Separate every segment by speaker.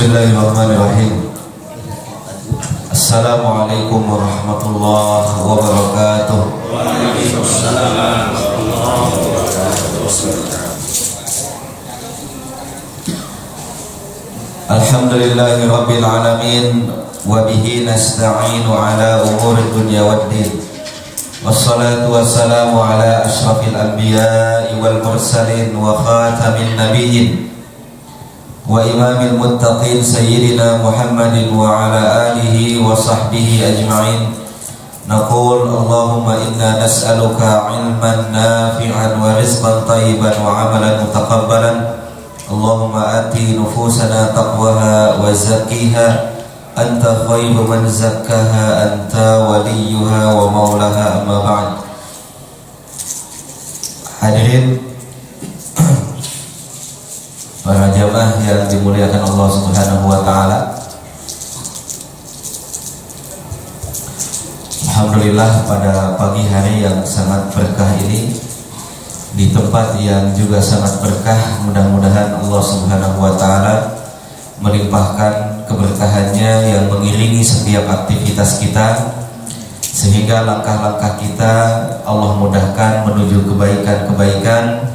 Speaker 1: Bismillahirrahmanirrahim. Assalamualaikum warahmatullahi wabarakatuh.
Speaker 2: Waalaikumsalam warahmatullahi wabarakatuh.
Speaker 1: Alhamdulillahi rabbil alamin wa bihi nasta'inu ala umuri dunya waddin. Wassalatu wassalamu ala asyrafil anbiya'i wal mursalin wa khatamin nabiyyin wa imamil muttaqin sayyidina Muhammadin wa ala alihi wa sahbihi ajma'in. Naqul Allahumma inna nas'aluka ilman nafi'an wa rizqan tayyiban wa amalan mutaqabbalan. Allahumma ati nufusana taqwaha wa zakkiha anta khairu man zakkaha anta waliyuha wa maulaha, amma ba'd. Hadirin para jamaah yang dimuliakan Allah Subhanahu wa taala. Alhamdulillah pada pagi hari yang sangat berkah ini, di tempat yang juga sangat berkah, mudah-mudahan Allah Subhanahu wa taala melimpahkan keberkahannya yang mengiringi setiap aktivitas kita, sehingga langkah-langkah kita Allah mudahkan menuju kebaikan-kebaikan.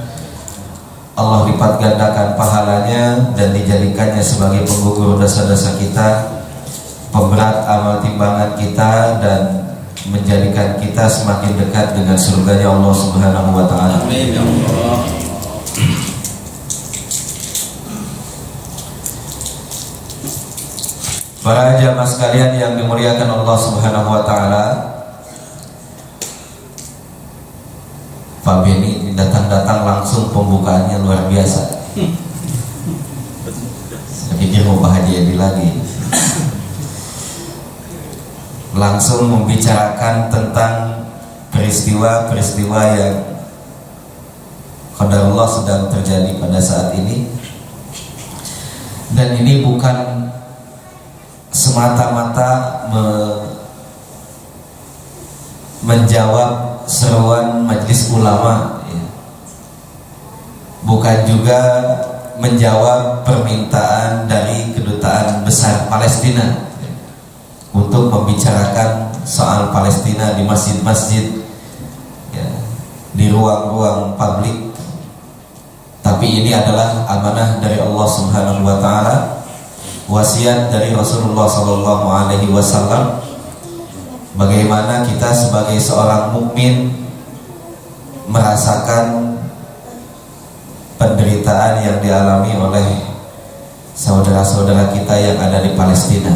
Speaker 1: Allah lipat gandakan pahalanya dan dijadikannya sebagai penggugur dosa-dosa kita, pemberat amal timbangan kita, dan menjadikan kita semakin dekat dengan surganya Allah Subhanahu wa taala.
Speaker 2: Amin ya Allah.
Speaker 1: Para jamaah sekalian yang dimuliakan Allah Subhanahu wa taala, Pak Beni datang-datang langsung pembukaannya luar biasa. Saya pikir mau Pak Haji Edi lagi. Langsung membicarakan tentang peristiwa-peristiwa yang qadarullah sedang terjadi pada saat ini. Dan ini bukan semata-mata menjawab seruan majelis ulama, ya. Bukan juga menjawab permintaan dari kedutaan besar Palestina, ya, untuk membicarakan soal Palestina di masjid-masjid, ya, di ruang-ruang publik. Tapi ini adalah amanah dari Allah Subhanahu wa taala, wasiat dari Rasulullah sallallahu alaihi wasallam. Bagaimana kita sebagai seorang mukmin merasakan penderitaan yang dialami oleh saudara-saudara kita yang ada di Palestina.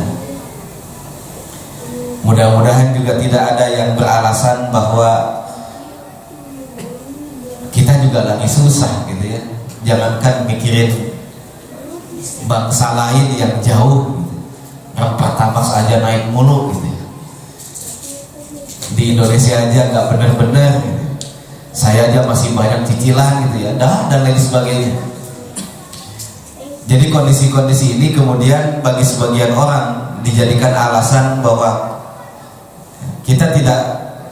Speaker 1: Mudah-mudahan juga tidak ada yang beralasan bahwa kita juga lagi susah gitu ya. Jangankan mikirin bangsa lain yang jauh gitu. Rempah tamas aja naik mulu gitu ya. Di Indonesia aja nggak benar-benar gitu. Saya aja masih banyak cicilan gitu ya, dan lain sebagainya. Jadi kondisi-kondisi ini kemudian bagi sebagian orang dijadikan alasan bahwa kita tidak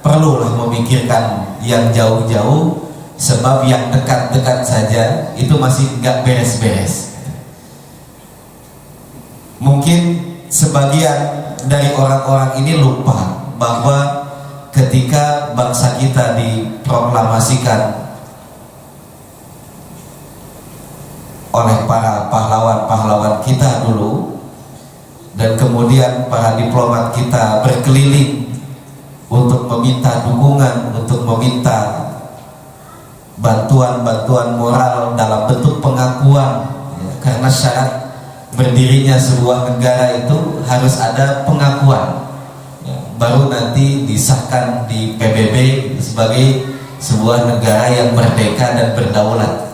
Speaker 1: perlu lah memikirkan yang jauh-jauh, sebab yang dekat-dekat saja itu masih nggak beres-beres. Mungkin sebagian dari orang-orang ini lupa bahwa ketika bangsa kita diproklamasikan oleh para pahlawan-pahlawan kita dulu, dan kemudian para diplomat kita berkeliling untuk meminta dukungan, untuk meminta bantuan-bantuan moral dalam bentuk pengakuan, ya, karena syarat berdirinya sebuah negara itu harus ada pengakuan, ya, baru nanti disahkan di PBB sebagai sebuah negara yang merdeka dan berdaulat.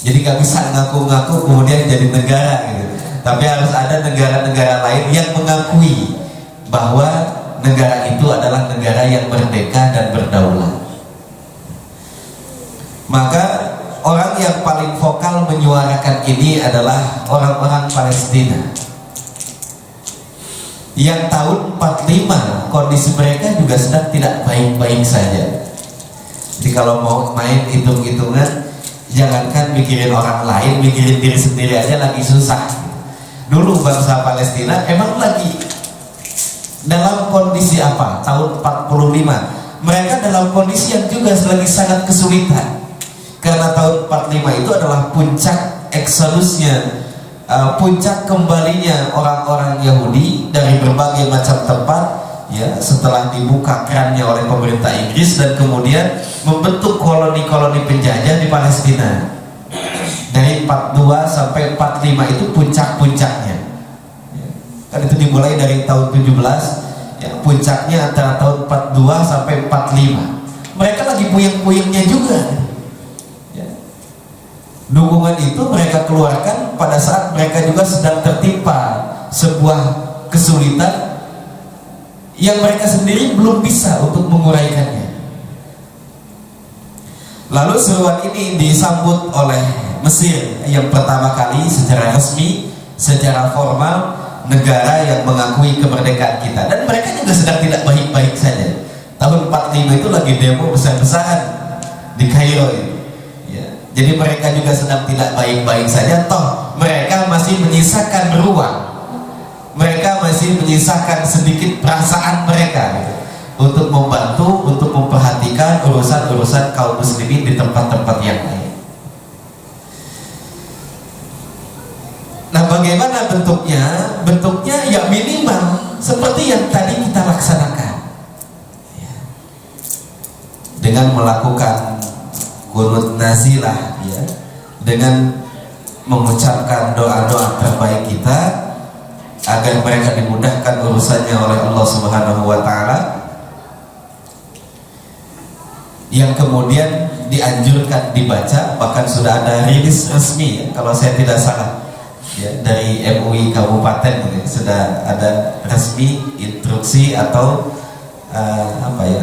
Speaker 1: Jadi gak bisa ngaku-ngaku kemudian jadi negara gitu. Tapi harus ada negara-negara lain yang mengakui bahwa negara itu adalah negara yang merdeka dan berdaulat. Maka orang yang paling vokal menyuarakan ini adalah orang-orang Palestina, yang tahun 45 kondisi mereka juga sedang tidak baik-baik saja. Jadi kalau mau main hitung-hitungan, jangankan mikirin orang lain, mikirin diri sendiri aja lagi susah. Dulu bangsa Palestina emang lagi dalam kondisi apa? Tahun 45 mereka dalam kondisi yang juga lagi sangat kesulitan, karena tahun 45 itu adalah puncak eksodusnya, puncak kembalinya orang-orang Yahudi dari berbagai macam tempat, ya, setelah dibuka kerannya oleh pemerintah Inggris dan kemudian membentuk koloni-koloni penjajah di Palestina. Dari 42 sampai 45 itu puncak-puncaknya, ya. Kan itu dimulai dari tahun 17, ya, puncaknya antara tahun 42 sampai 45. Mereka lagi puyeng-puyengnya juga, ya. Dukungan itu mereka keluarkan pada saat mereka juga sedang tertimpa sebuah kesulitan yang mereka sendiri belum bisa untuk menguraikannya. Lalu seruan ini disambut oleh Mesir yang pertama kali secara resmi, secara formal, negara yang mengakui kemerdekaan kita. Dan mereka juga sedang tidak baik-baik saja. Tahun 45 itu lagi demo besar-besaran di Kairo itu, ya. Jadi mereka juga sedang tidak baik-baik saja. Toh mereka masih menyisakan ruang, mereka masih menyisakan sedikit perasaan mereka, gitu, untuk membantu, untuk memperhatikan urusan-urusan kaum muslimin di tempat-tempat yang lain. Nah, bagaimana bentuknya? Bentuknya ya minimal seperti yang tadi kita laksanakan, ya. Dengan melakukan qunut nazilah, ya, dengan mengucapkan doa-doa terbaik kita agar mereka dimudahkan urusannya oleh Allah Subhanahu wa Ta'ala, yang kemudian dianjurkan dibaca. Bahkan sudah ada rilis resmi, ya, kalau saya tidak salah, ya, dari MUI Kabupaten, ya, sudah ada resmi instruksi atau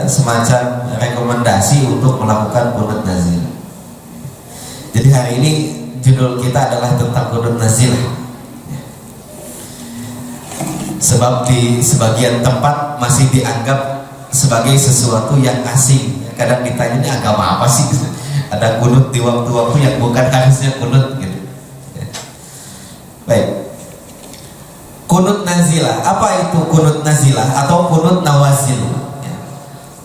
Speaker 1: semacam rekomendasi untuk melakukan qunut nazil. Jadi hari ini judul kita adalah tentang qunut nazil, ya. Sebab di sebagian tempat masih dianggap sebagai sesuatu yang asing. Kadang ditanya, ini agama apa sih? Ada qunut di waktu-waktu yang bukan harusnya qunut, gitu. Baik, qunut nazilah. Apa itu qunut nazilah atau qunut nawazil? Ya.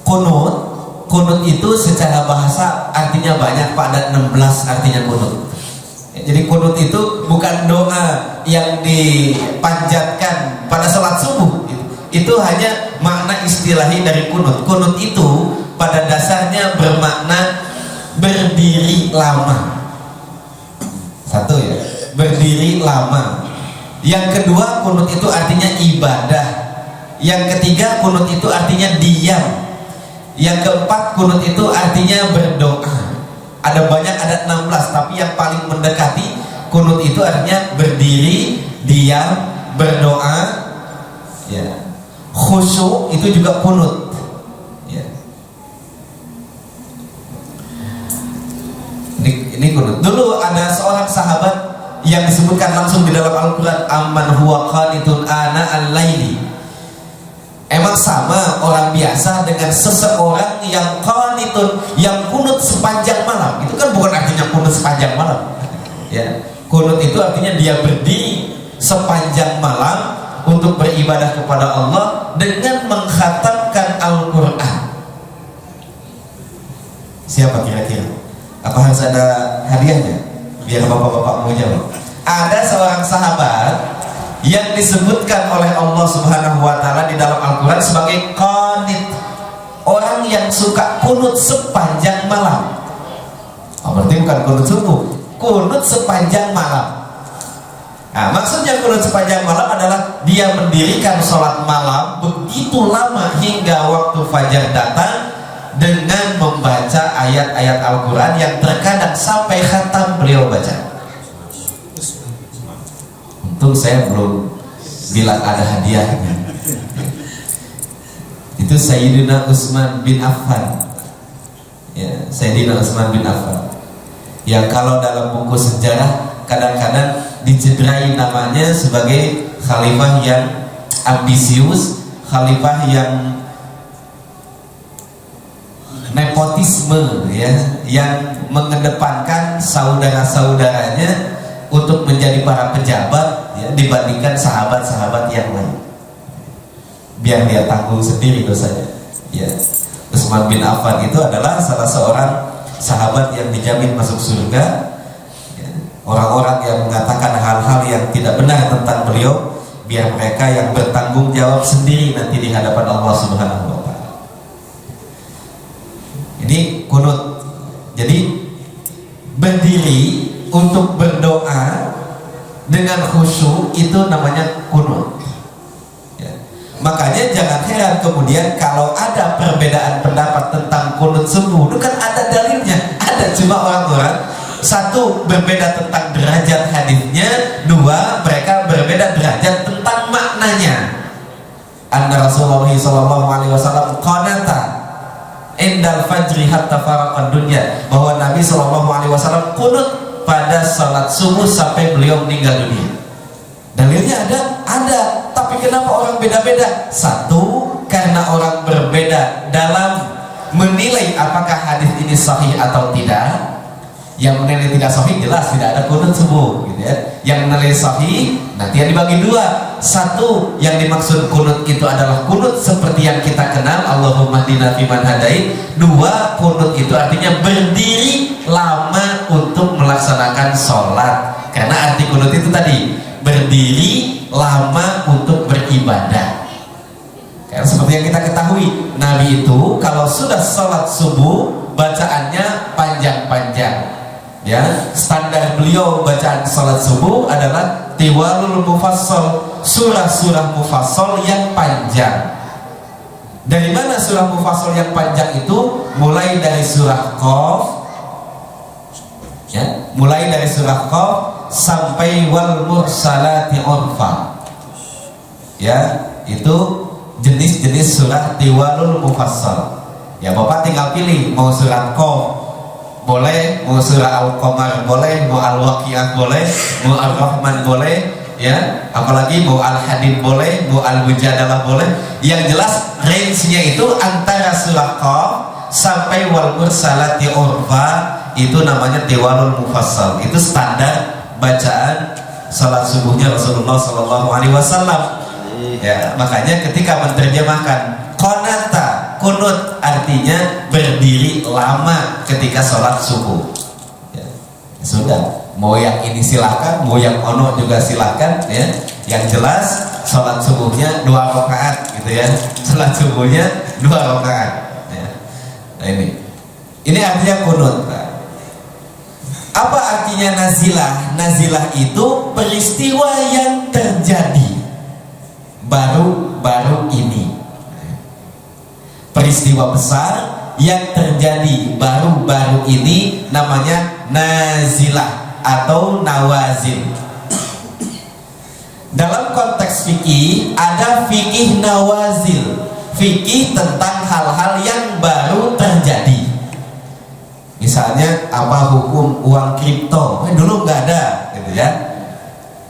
Speaker 1: Qunut itu secara bahasa artinya banyak, Pak. Ada 16 artinya qunut. Ya, jadi qunut itu bukan doa yang dipanjatkan pada sholat subuh. Itu hanya makna istilahi dari qunut. Qunut itu pada dasarnya bermakna berdiri lama. Satu, ya, berdiri lama. Yang kedua, qunut itu artinya ibadah. Yang ketiga, qunut itu artinya diam. Yang keempat, qunut itu artinya berdoa. Ada banyak, ada 16, tapi yang paling mendekati qunut itu artinya berdiri, diam, berdoa, ya. Khusyuk itu juga qunut, ya. Ini qunut. Dulu ada seorang sahabat yang disebutkan langsung di dalam Al-Quran, amman huwa qanitun ana al-laili. Emang sama orang biasa dengan seseorang yang qanitun, yang qunut sepanjang malam. Itu kan bukan artinya qunut sepanjang malam, ya. Qunut itu artinya dia berdiri sepanjang malam untuk beribadah kepada Allah dengan mengkhatamkan Al-Quran. Siapa kira-kira? Apa harus ada hadiahnya? Biar bapak-bapak mau jawab. Ada seorang sahabat yang disebutkan oleh Allah Subhanahu wa Ta'ala di dalam Al-Quran sebagai qanit, orang yang suka qunut sepanjang malam. Oh, berarti bukan qunut subuh, qunut sepanjang malam. Nah, maksudnya qunut sepanjang malam adalah dia mendirikan sholat malam begitu lama hingga waktu fajar datang dengan membaca ayat-ayat Al-Quran yang terkadang sampai khatam beliau baca. Untung saya belum bilang ada hadiahnya. Itu Sayyidina Utsman bin Affan, ya, Sayyidina Utsman bin Affan, yang kalau dalam buku sejarah kadang-kadang dicederai namanya sebagai khalifah yang ambisius, khalifah yang nepotisme, ya, yang mengedepankan saudara-saudaranya untuk menjadi para pejabat, ya, ya, dibandingkan sahabat-sahabat yang lain. Biar dia tanggung sendiri dosanya. Ya, Utsman bin Affan itu adalah salah seorang sahabat yang dijamin masuk surga. Ya, orang-orang yang mengatakan hal-hal yang tidak benar tentang beliau, biar mereka yang bertanggung jawab sendiri nanti di hadapan Allah Subhanahu wa taala. Ini kunut. Jadi berdiri untuk berdoa dengan khusyuk itu namanya kunut. Ya. Makanya jangan heran kemudian kalau ada perbedaan pendapat tentang kunut subuh, itu kan ada dalilnya. Ada, cuma orang-orang satu berbeda tentang derajat hadisnya, dua mereka berbeda derajat tentang maknanya. Anna Rasulullah sallallahu alaihi wasallam qanata indal fajri hatta faraqad dunya, bahwa Nabi sallallahu alaihi wasallam kunut pada salat subuh sampai beliau meninggal dunia. Dalilnya ada, tapi kenapa orang beda-beda? Satu, karena orang berbeda dalam menilai apakah hadis ini sahih atau tidak. Yang menilai tidak sahih jelas tidak ada kunut subuh, gitu ya. Yang menilai sahih nanti yang dibagi dua. Satu, yang dimaksud kunut itu adalah kunut seperti yang kita kenal, Allahumma hdina fiman hadait. Dua, kunut itu artinya berdiri lama untuk melaksanakan sholat. Karena arti kunut itu tadi berdiri lama untuk beribadah. Karena seperti yang kita ketahui, Nabi itu kalau sudah sholat subuh bacaannya panjang-panjang. Ya, standar beliau bacaan salat subuh adalah tiwalul mufassal, surah-surah mufassal yang panjang. Dari mana surah mufassal yang panjang itu? Mulai dari surah Qaf, ya, mulai dari surah Qaf sampai wal mursalati urfa. Ya, itu jenis-jenis surah tiwalul mufassal. Ya, Bapak tinggal pilih mau surah Qaf boleh, mau surah Al-Qamar boleh, mau Al-Waqiah boleh, mau Ar-Rahman boleh, ya, apalagi mau Al-Hadid boleh, mau Al-Mujadalah boleh. Yang jelas range-nya itu antara surah Qaf sampai wal mursalati urfa, itu namanya tiwalul mufassal. Itu standar bacaan salat subuhnya Rasulullah sallallahu alaihi wasallam. Ya, makanya ketika menerjemahkan qanata, kunut artinya berdiri lama ketika sholat subuh. Ya, sudah, mau yang ini silahkan, mau yang ono juga silahkan. Ya, yang jelas sholat subuhnya 2 rakaat, gitu ya. Sholat subuhnya 2 rakaat. Ya. Nah ini artinya kunut. Apa artinya nazilah? Nazilah itu peristiwa yang terjadi baru-baru ini. Peristiwa besar yang terjadi baru-baru ini namanya nazilah atau nawazil. Dalam konteks fikih ada fikih nawazil, fikih tentang hal-hal yang baru terjadi. Misalnya apa hukum uang kripto? Dulu nggak ada, gitu ya.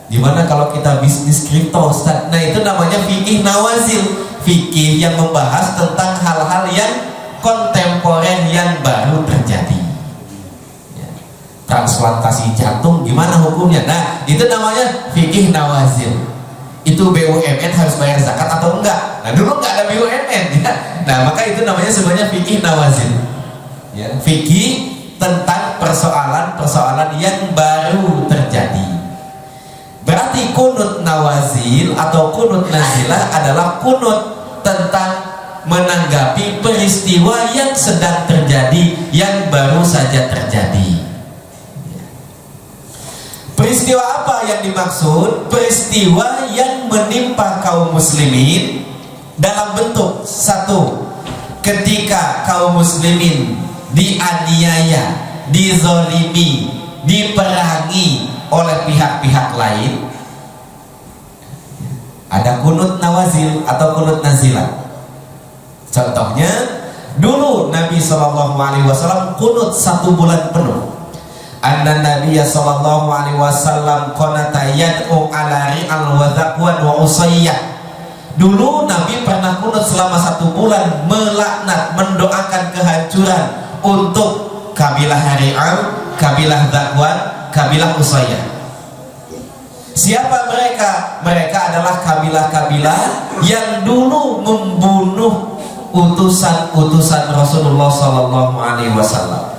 Speaker 1: Gimana kalau kita bisnis kripto, Ustaz? Nah, itu namanya fikih nawazil. Fikih yang membahas tentang hal-hal yang kontemporer yang baru terjadi. Ya. Transplantasi jantung gimana hukumnya? Nah, itu namanya fikih nawazil. Itu BUMN harus bayar zakat atau enggak? Nah, dulu enggak ada BUMN, ya. Nah, maka itu namanya sebenarnya fikih nawazil. Ya, fikih tentang persoalan-persoalan yang baru terjadi. Berarti kunut nawazil atau kunut nazilah adalah kunut tentang menanggapi peristiwa yang sedang terjadi, yang baru saja terjadi. Peristiwa apa yang dimaksud? Peristiwa yang menimpa kaum muslimin dalam bentuk satu, ketika kaum muslimin dianiaya, dizolimi, diperangi oleh pihak-pihak lain. Ada kunut nawazil atau kunut nazilah. Contohnya, dulu Nabi SAW kunut 1 bulan penuh. Anna Nabiya sallallahu alaihi wasallam qanata yad'u ala ri'al wa zakwan wa usayyah. Dulu Nabi pernah kunut selama 1 bulan, melaknat, mendoakan kehancuran untuk kabilah Ri'al, kabilah Zakwan, kabilah Usayyah. Siapa mereka? Mereka adalah kabilah-kabilah yang dulu membunuh utusan-utusan Rasulullah Sallallahu Alaihi Wasallam.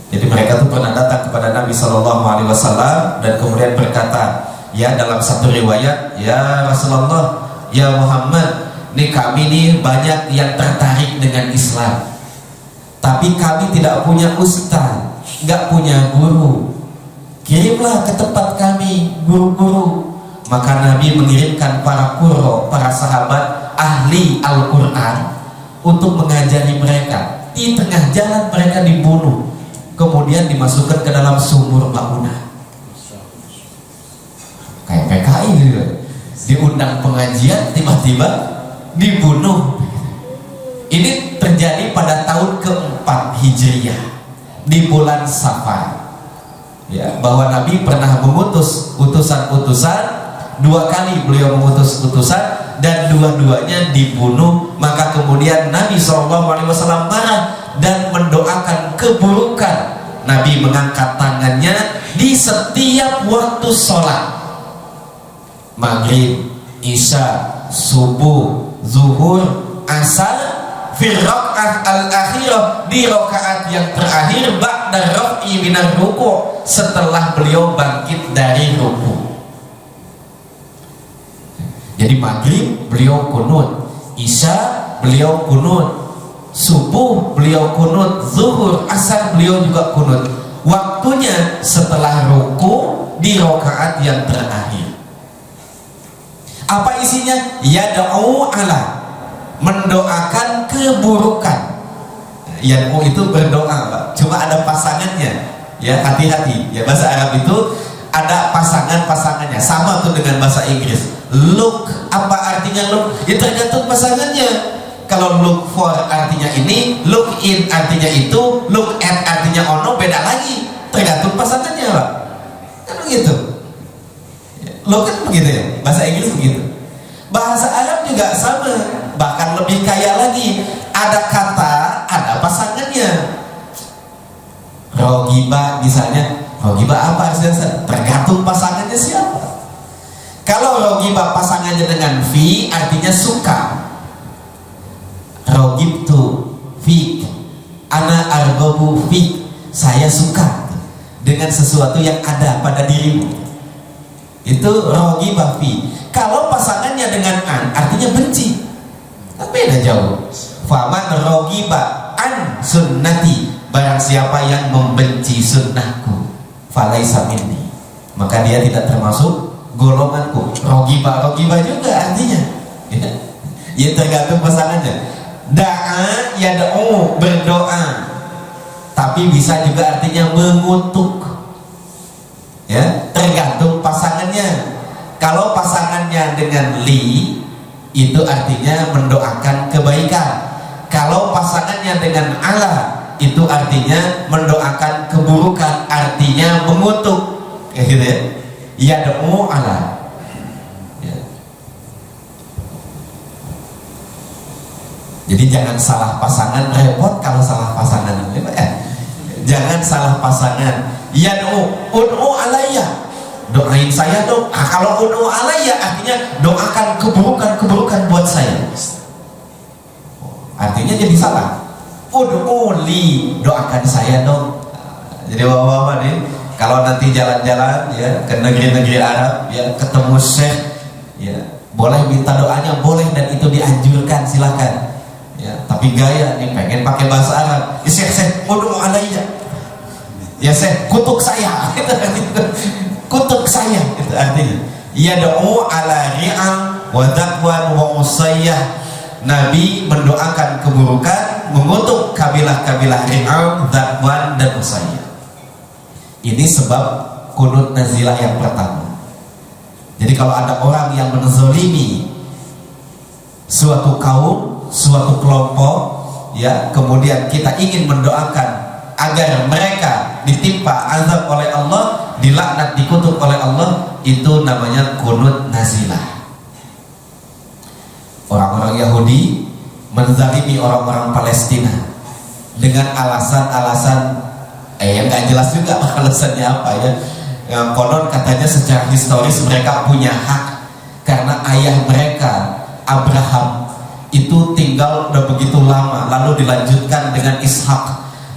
Speaker 1: Jadi mereka tuh pernah datang kepada Nabi Sallallahu Alaihi Wasallam dan kemudian berkata, ya dalam satu riwayat, ya Rasulullah, ya Muhammad, nih kami nih banyak yang tertarik dengan Islam, tapi kami tidak punya ustaz, nggak punya guru. Kirimlah ke tempat kami guru-guru. Maka Nabi mengirimkan para qurra, para sahabat ahli Al-Quran untuk mengajari mereka. Di tengah jalan mereka dibunuh, kemudian dimasukkan ke dalam sumur bangunan. Kayak PKI gitu. Diundang pengajian, tiba-tiba dibunuh. Ini terjadi pada tahun keempat Hijriyah, di bulan Safar. Ya, bahwa Nabi pernah mengutus utusan-utusan, 2 kali beliau mengutus utusan dan dua-duanya dibunuh. Maka kemudian Nabi SAW marah dan mendoakan keburukan. Nabi mengangkat tangannya di setiap waktu sholat, maghrib, isya, subuh, zuhur, asar, firraqah al-akhirah, di rakaat yang terakhir ba'da raf'i minar ruku', setelah beliau bangkit dari ruku'. Jadi maghrib beliau kunut, isya beliau kunut, subuh beliau kunut, zuhur, asar beliau juga kunut. Waktunya setelah ruku' di rakaat yang terakhir. Apa isinya? Yad'u ala, mendoakan keburukan. Yad'u itu berdoa, Pak. Cuma ada pasangannya. Ya, hati-hati. Ya, bahasa Arab itu ada pasangan-pasangannya. Sama tuh dengan bahasa Inggris. Look, apa artinya look? Ya tergantung pasangannya. Kalau look for artinya ini, look in artinya itu, look at artinya ono, beda lagi. Tergantung pasangannya, Pak. Kan begitu. Lo kan begitu ya, bahasa Inggris begitu. Bahasa Arab juga sama, bahkan lebih kaya lagi. Ada kata, ada pasangannya. Rogiba misalnya, rogiba apa artinya? Tergantung pasangannya siapa. Kalau rogiba pasangannya dengan fi, artinya suka. Rogibtu fi, ana argobu fi, saya suka dengan sesuatu yang ada pada dirimu. Itu rogiba fi. Kalau pasangannya dengan an, artinya benci. Kan beda jauh. Faman rogiba an sunnati, barang siapa yang membenci sunnahku, falaisa minni, maka dia tidak termasuk golonganku. Rogiba juga artinya. Ya tergantung pasangannya. Da'a yad'u, berdoa, tapi bisa juga artinya mengutuk. Ya, tergantung pasangannya. Kalau pasangannya dengan li, itu artinya mendoakan kebaikan. Kalau pasangannya dengan ala, itu artinya mendoakan keburukan, artinya mengutuk. Kayak gitu ya. Yad'u ala. Ya. Jadi jangan salah pasangan, repot kalau salah pasangan. Jangan salah pasangan. Ud'u alayya, doain saya dong. Kalau ud'u alayya artinya doakan keburukan buat saya. Artinya jadi salah. Ud'u li, doakan saya dong. Jadi bapak-bapak nih, kalau nanti jalan-jalan ya ke negeri-negeri Arab ya, ketemu syekh ya, boleh minta doanya, boleh, dan itu dianjurkan, silakan. Ya, tapi gaya nih pengen pakai bahasa Arab. Ya, syekh, ud'u alayya. Ya saya kutuk saya, kutuk saya, itu artinya. Yad'u ala ri'an wa daqwan wa usayyah. Nabi mendoakan keburukan, mengutuk kabilah-kabilah ri'an, daqwan, dan usayyah. Ini sebab kunut nazilah yang pertama. Jadi kalau ada orang yang menzalimi suatu kaum, suatu kelompok, ya, kemudian kita ingin mendoakan agar mereka ditimpa azab oleh Allah, dilaknat, dikutuk oleh Allah, itu namanya kunut nazilah. Orang-orang Yahudi menzalimi orang-orang Palestina dengan alasan-alasan yang gak jelas juga alasannya apa ya. Yang konon katanya secara historis mereka punya hak karena ayah mereka Abraham itu tinggal udah begitu lama, lalu dilanjutkan dengan Ishak,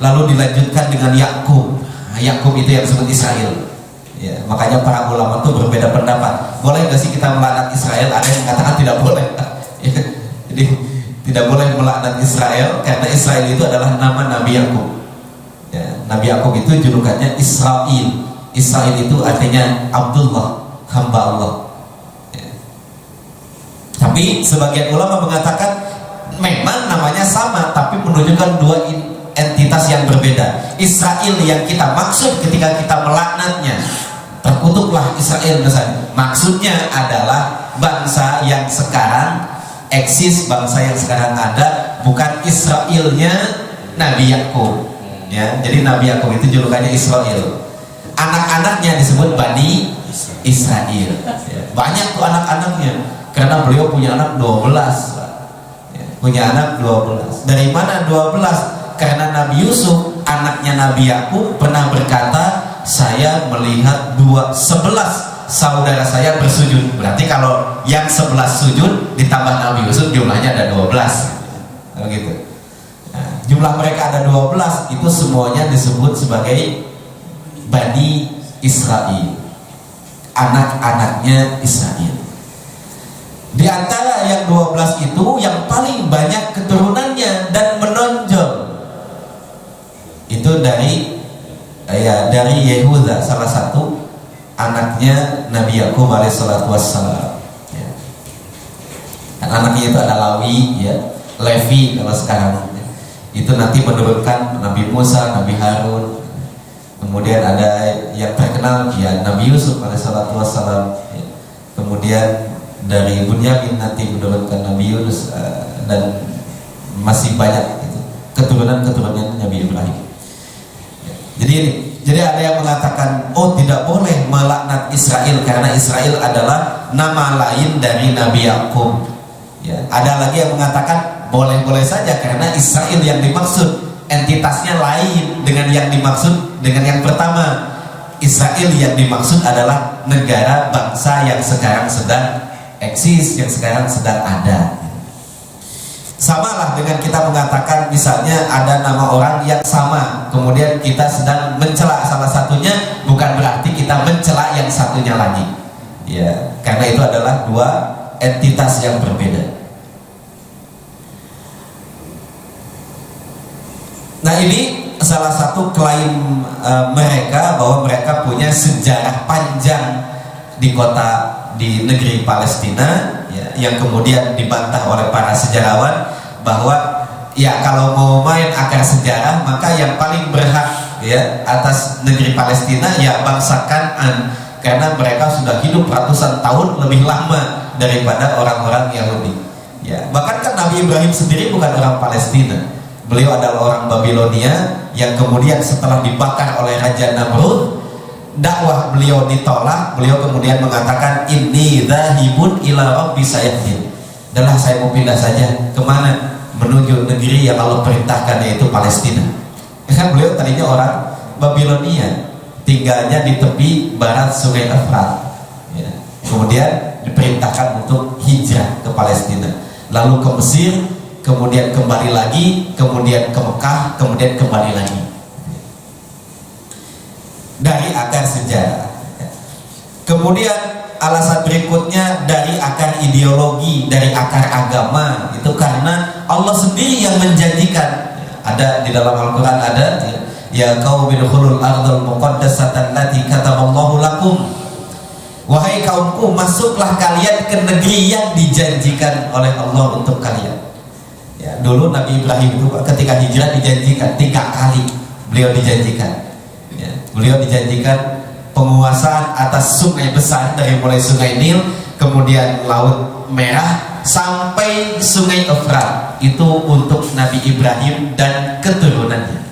Speaker 1: lalu dilanjutkan dengan Yakub. Nah, Yakub itu yang disebut Israel. Ya, makanya para ulama itu berbeda pendapat. Boleh nggak sih kita melaknat Israel? Ada yang katakan tidak boleh. Ya, jadi tidak boleh melaknat Israel karena Israel itu adalah nama Nabi Yakub. Ya, Nabi Yakub itu julukannya Israel. Israel itu artinya Abdullah, hamba Allah. Ya. Tapi sebagian ulama mengatakan memang namanya sama, tapi menunjukkan dua entitas yang berbeda. Israel yang kita maksud ketika kita melaknatnya, terkutuklah Israel misalnya, maksudnya adalah bangsa yang sekarang eksis, bangsa yang sekarang ada, bukan Israelnya Nabi Yakub. Ya, jadi Nabi Yakub itu julukannya Israel. Anak-anaknya disebut Bani Israel. Ya, banyak tuh anak-anaknya karena beliau punya anak 12. Ya, punya anak 12. Dari mana 12? Karena Nabi Yusuf, anaknya Nabi Yakub, pernah berkata, saya melihat 11 saudara saya bersujud. Berarti kalau yang 11 sujud ditambah Nabi Yusuf jumlahnya ada 12. Begitu. Nah, jumlah mereka ada 12, itu semuanya disebut sebagai Bani Israel, anak-anaknya Israel. Di antara yang 12 itu yang paling banyak keturunannya dan menonjol itu dari Yehuda, salah satu anaknya Nabi Yakub alaihissalatu wassalam. Ya. Dan anaknya itu ada Lawi, ya, Levi kalau sekarang. Itu nanti menurunkan Nabi Musa, Nabi Harun. Kemudian ada yang terkenal ya Nabi Yusuf alaihissalatu wassalam. Ya. Kemudian dari Bunyamin nanti menurunkan Nabi Yunus, dan masih banyak gitu, keturunan Nabi Ibrahim. Ya. Jadi ada yang mengatakan, oh tidak boleh melaknat Israel karena Israel adalah nama lain dari Nabi Yakub. Ya. Ada lagi yang mengatakan boleh-boleh saja karena Israel yang dimaksud entitasnya lain dengan yang dimaksud dengan yang pertama. Israel yang dimaksud adalah negara bangsa yang sekarang sedang eksis, yang sekarang sedang ada. Sama lah dengan kita mengatakan misalnya ada nama orang yang sama, kemudian kita sedang mencela salah satunya, bukan berarti kita mencela yang satunya lagi. Ya, karena itu adalah dua entitas yang berbeda. Nah, ini salah satu klaim mereka bahwa mereka punya sejarah panjang di negeri Palestina, ya, yang kemudian dibantah oleh para sejarawan bahwa ya kalau mau main akar sejarah maka yang paling berhak ya atas negeri Palestina ya bangsa Kan'an, karena mereka sudah hidup ratusan tahun lebih lama daripada orang-orang Yahudi. Ya, bahkan kan Nabi Ibrahim sendiri bukan orang Palestina. Beliau adalah orang Babilonia yang kemudian setelah dibakar oleh Raja Namrud, dakwah beliau ditolak. Beliau kemudian mengatakan, inni dzahibun ila rabbi sayahdin. Adalah saya mau pindah saja. Kemana? Menuju negeri yang Allah perintahkan, yaitu Palestina. Kan beliau tadinya orang Babilonia, tinggalnya di tepi barat Sungai Efrat. Ya. Kemudian diperintahkan untuk hijrah ke Palestina, lalu ke Mesir, kemudian kembali lagi, kemudian ke Mekah, kemudian kembali lagi. Dari akar sejarah. Kemudian alasan berikutnya dari akar ideologi, dari akar agama. Itu karena Allah sendiri yang menjanjikan. Ada di dalam Al-Quran ada, ya qaumil khulul ardhul muqaddasatan allati kataballahu lakum. Wahai kaumku, masuklah kalian ke negeri yang dijanjikan oleh Allah untuk kalian. Ya, dulu Nabi Ibrahim itu ketika hijrah dijanjikan 3 kali beliau dijanjikan. Ya, beliau dijanjikan penguasaan atas sungai besar dari mulai sungai Nil, kemudian Laut Merah sampai sungai Efrat. Itu untuk Nabi Ibrahim dan keturunannya.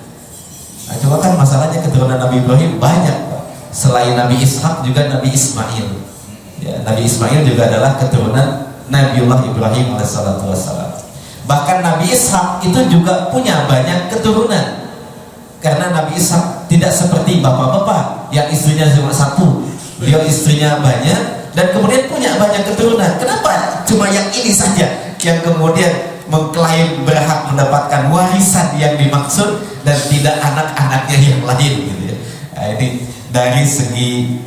Speaker 1: Nah, coba kan masalahnya keturunan Nabi Ibrahim banyak, Pak. Selain Nabi Ishak juga Nabi Ismail. Ya, Nabi Ismail juga adalah keturunan Nabiullah Ibrahim alaihissalatu wassalam. Bahkan Nabi Ishak itu juga punya banyak keturunan, karena Nabi Ishak Tidak seperti bapak-bapak yang istrinya cuma satu, beliau istrinya banyak dan kemudian punya banyak keturunan. Kenapa cuma yang ini saja yang kemudian mengklaim berhak mendapatkan warisan yang dimaksud dan tidak anak-anaknya yang lain gitu ya. Nah, ini dari segi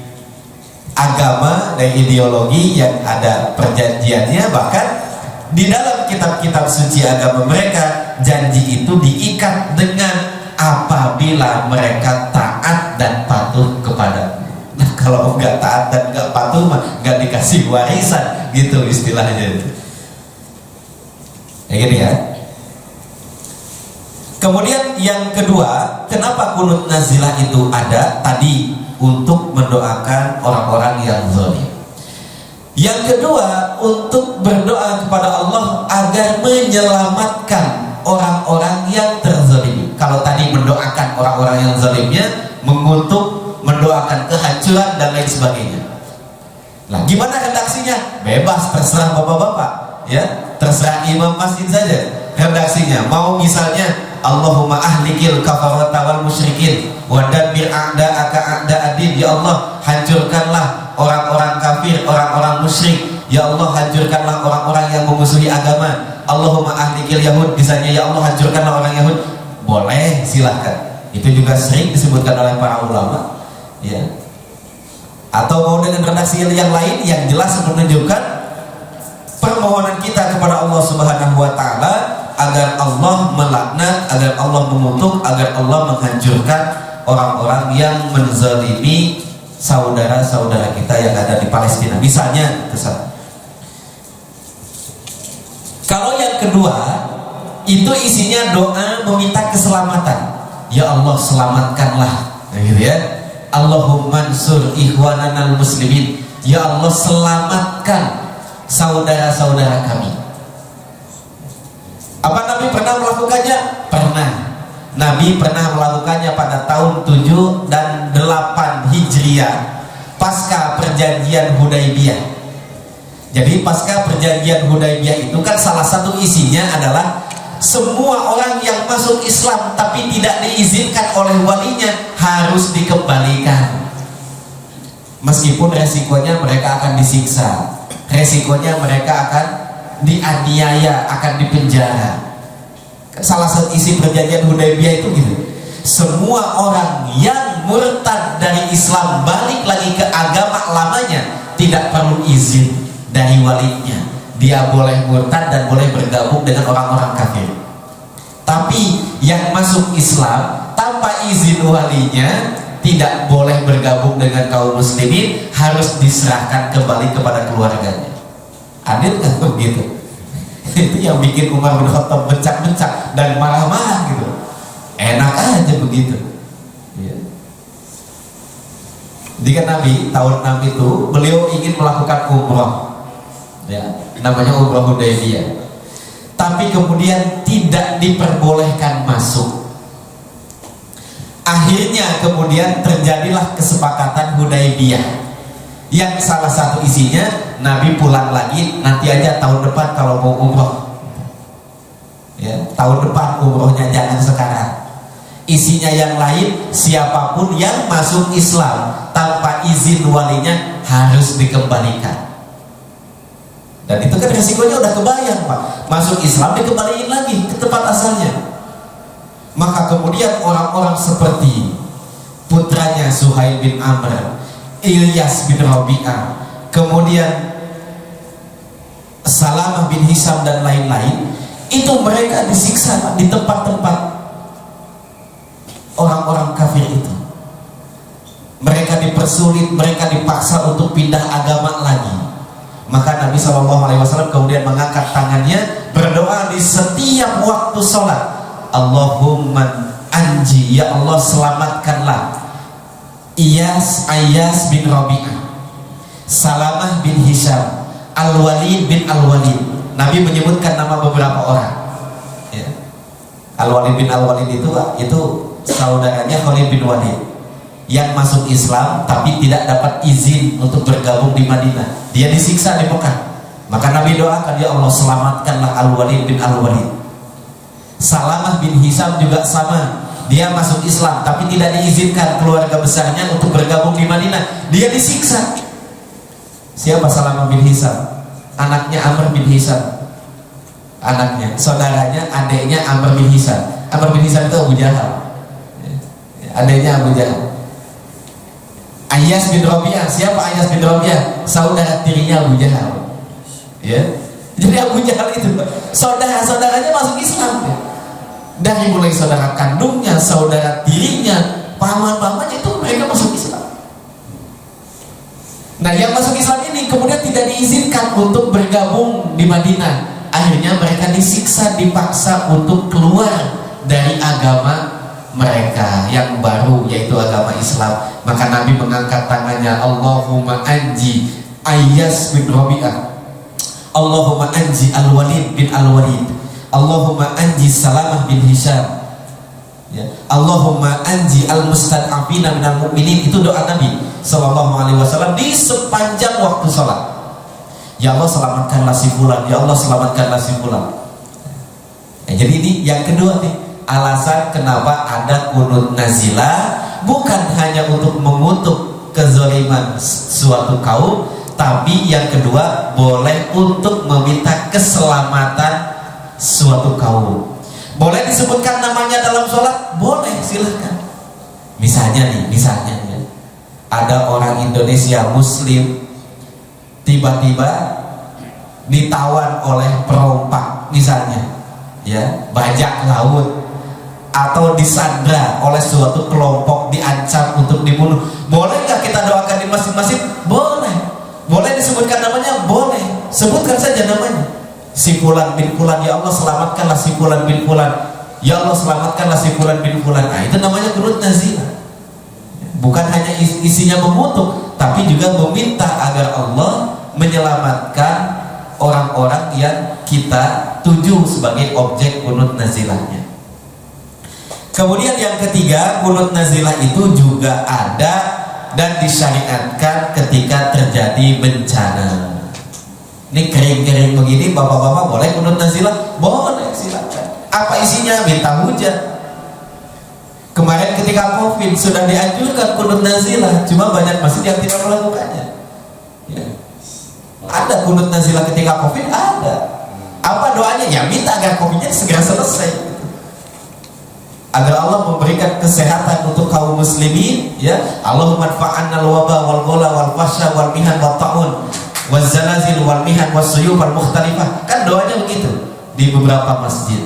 Speaker 1: agama dan ideologi yang ada perjanjiannya. Bahkan di dalam kitab-kitab suci agama mereka, janji itu diikat dengan apabila mereka taat dan patuh kepada. Nah, kalau nggak taat dan nggak patuh mah nggak dikasih warisan gitu istilahnya itu. Kayak gini ya. Kemudian yang kedua, kenapa kunut nazilah itu ada? Tadi untuk mendoakan orang-orang yang zalim. Yang kedua, untuk berdoa kepada Allah agar menyelamatkan orang-orang yang terzalimi. Kalau tadi mendoakan orang-orang yang zalimnya, mengutuk, mendoakan kehancuran dan lain sebagainya. Nah, gimana redaksinya? Bebas, terserah bapak-bapak, ya, terserah imam masjid saja redaksinya. Mau misalnya Allahumma ahlikil kafarata wal musyrikin wa dabbir a'da'aka a'da'adin. Ya Allah, hancurkanlah orang-orang kafir, orang-orang musyrik. Ya Allah, hancurkanlah orang-orang yang memusuhi agama. Allahumma ahlikil yahud, misalnya ya Allah hancurkanlah orang Yahud. Boleh, silahkan. Itu juga sering disebutkan oleh para ulama, ya. Atau mau dengan redaksi yang lain yang jelas menunjukkan permohonan kita kepada Allah Subhanahu wa taala agar Allah melaknat, agar Allah mengutuk, agar Allah menghancurkan orang-orang yang menzalimi saudara-saudara kita yang ada di Palestina. Misalnya, kalau yang kedua itu isinya doa meminta keselamatan. Ya Allah, selamatkanlah, gitu ya. Allahumma ansur ikhwananal muslimin. Ya Allah, selamatkan saudara-saudara kami. Apa Nabi pernah melakukannya? Pernah. Nabi pernah melakukannya pada tahun 7 dan 8 Hijriah pasca perjanjian Hudaybiyah. Jadi pasca perjanjian Hudaybiyah itu kan salah satu isinya adalah semua orang yang masuk Islam tapi tidak diizinkan oleh walinya harus dikembalikan. Meskipun resikonya mereka akan disiksa, resikonya mereka akan dianiaya, akan dipenjara. Salah satu isi perjanjian Hudaybiyah itu gitu. Semua orang yang murtad dari Islam balik lagi ke agama lamanya tidak perlu izin dari walinya. Dia boleh murtad dan boleh bergabung dengan orang-orang kafir. Tapi yang masuk Islam tanpa izin walinya tidak boleh bergabung dengan kaum muslimin, harus diserahkan kembali kepada keluarganya. Adil kan begitu? Itu yang bikin Umar bin Khattab bencak-bencak dan marah-marah gitu. Enak aja begitu, ya. Jika Nabi tahun 6 itu beliau ingin melakukan umrah, ya, namanya umrah Hudaybiyah. Tapi kemudian tidak diperbolehkan masuk. Akhirnya kemudian terjadilah kesepakatan Hudaybiyah yang salah satu isinya Nabi pulang lagi, nanti aja tahun depan kalau mau umroh, ya, tahun depan umrohnya, jangan sekarang. Isinya yang lain, siapapun yang masuk Islam tanpa izin walinya harus dikembalikan. Dan itu kan resikonya udah kebayang, Pak. Masuk Islam dikembaliin lagi ke tempat asalnya. Maka kemudian orang-orang seperti putranya Suhail bin Amr, Ilyas bin Rabi'ah, kemudian Salamah bin Hisam dan lain-lain, itu mereka disiksa, Pak, di tempat-tempat orang-orang kafir itu. Mereka dipersulit, mereka dipaksa untuk pindah agama lagi. Maka Nabi SAW kemudian mengangkat tangannya, berdoa di setiap waktu sholat, Allahumma anji, ya Allah selamatkanlah Ayas bin Rabi'ah, Salamah bin Hisham, Al-Walid bin Al-Walid. Nabi menyebutkan nama beberapa orang, ya. Al-Walid bin Al-Walid itu saudaranya Khalid bin Walid yang masuk Islam tapi tidak dapat izin untuk bergabung di Madinah. Dia disiksa di Mekah. Maka Nabi doakan, ya Allah selamatkanlah Al-Walid bin Al-Walid. Salamah bin Hisam juga sama, dia masuk Islam tapi tidak diizinkan keluarga besarnya untuk bergabung di Madinah, dia disiksa. Siapa? Salamah bin Hisam, anaknya Amr bin Hisam, anaknya, saudaranya, adiknya Amr bin Hisam. Amr bin Hisam itu Abu Jahal, adiknya Abu Jahal. Ayyas bin Rabi'ah, siapa Ayyas bin Rabi'ah? Saudara tirinya Abu Jahal. Ya, jadi Abu Jahal itu saudara-saudaranya masuk Islam ya. Dari mulai saudara kandungnya, saudara tirinya, paman-pamannya itu mereka masuk Islam. Nah, yang masuk Islam ini kemudian tidak diizinkan untuk bergabung di Madinah. Akhirnya mereka disiksa, dipaksa untuk keluar dari agama mereka yang baru, yaitu agama Islam. Maka Nabi mengangkat tangannya, Allahumma anji Ayyas bin Rabi'ah, Allahumma anji Al-Walid bin Al-Walid, Allahumma anji Salamah bin Hisham, ya. Allahumma anji al-mustad'afina minal mu'minin. Itu doa Nabi sallallahu alaihi wasallam di sepanjang waktu sholat. Ya Allah selamatkanlah si fulan, ya Allah selamatkanlah si fulan. Jadi ini yang kedua nih, alasan kenapa ada kunut nazilah, bukan hanya untuk mengutuk kezaliman suatu kaum, tapi yang kedua boleh untuk meminta keselamatan suatu kaum. Boleh disebutkan namanya dalam sholat? Boleh, silahkan. Misalnya ya, ada orang Indonesia Muslim tiba-tiba ditawan oleh perompak misalnya, ya, bajak laut, atau disandra oleh suatu kelompok, diancam untuk dibunuh. Boleh nggak kita doakan di masjid-masjid? Boleh. Boleh disebutkan namanya? Boleh. Sebutkan saja namanya. Si fulan bin fulan, ya Allah selamatkanlah si fulan bin fulan, ya Allah selamatkanlah si fulan bin fulan. Nah, itu namanya kunut nazilah. Bukan hanya isinya mengutuk, tapi juga meminta agar Allah menyelamatkan orang-orang yang kita tuju sebagai objek kunut nazilahnya. Kemudian yang ketiga, kunut nazilah itu juga ada dan disyariatkan ketika terjadi bencana. Ini kering-kering begini, bapak-bapak boleh kunut nazilah? Boleh, silakan. Apa isinya? Minta hujan. Kemarin ketika COVID sudah dianjurkan kunut nazilah, cuma banyak masjid yang tidak melakukannya. Ya. Ada kunut nazilah ketika COVID? Ada. Apa doanya? Ya minta agar COVID-nya segera selesai, agar Allah memberikan kesehatan untuk kaum muslimin, ya. Allahumma adfa'anna al-waba wal ghala wal fasha wal mihan wat ta'un wal zalazil wal mihan was suyub al mukhtalifah. Kan doanya begitu di beberapa masjid,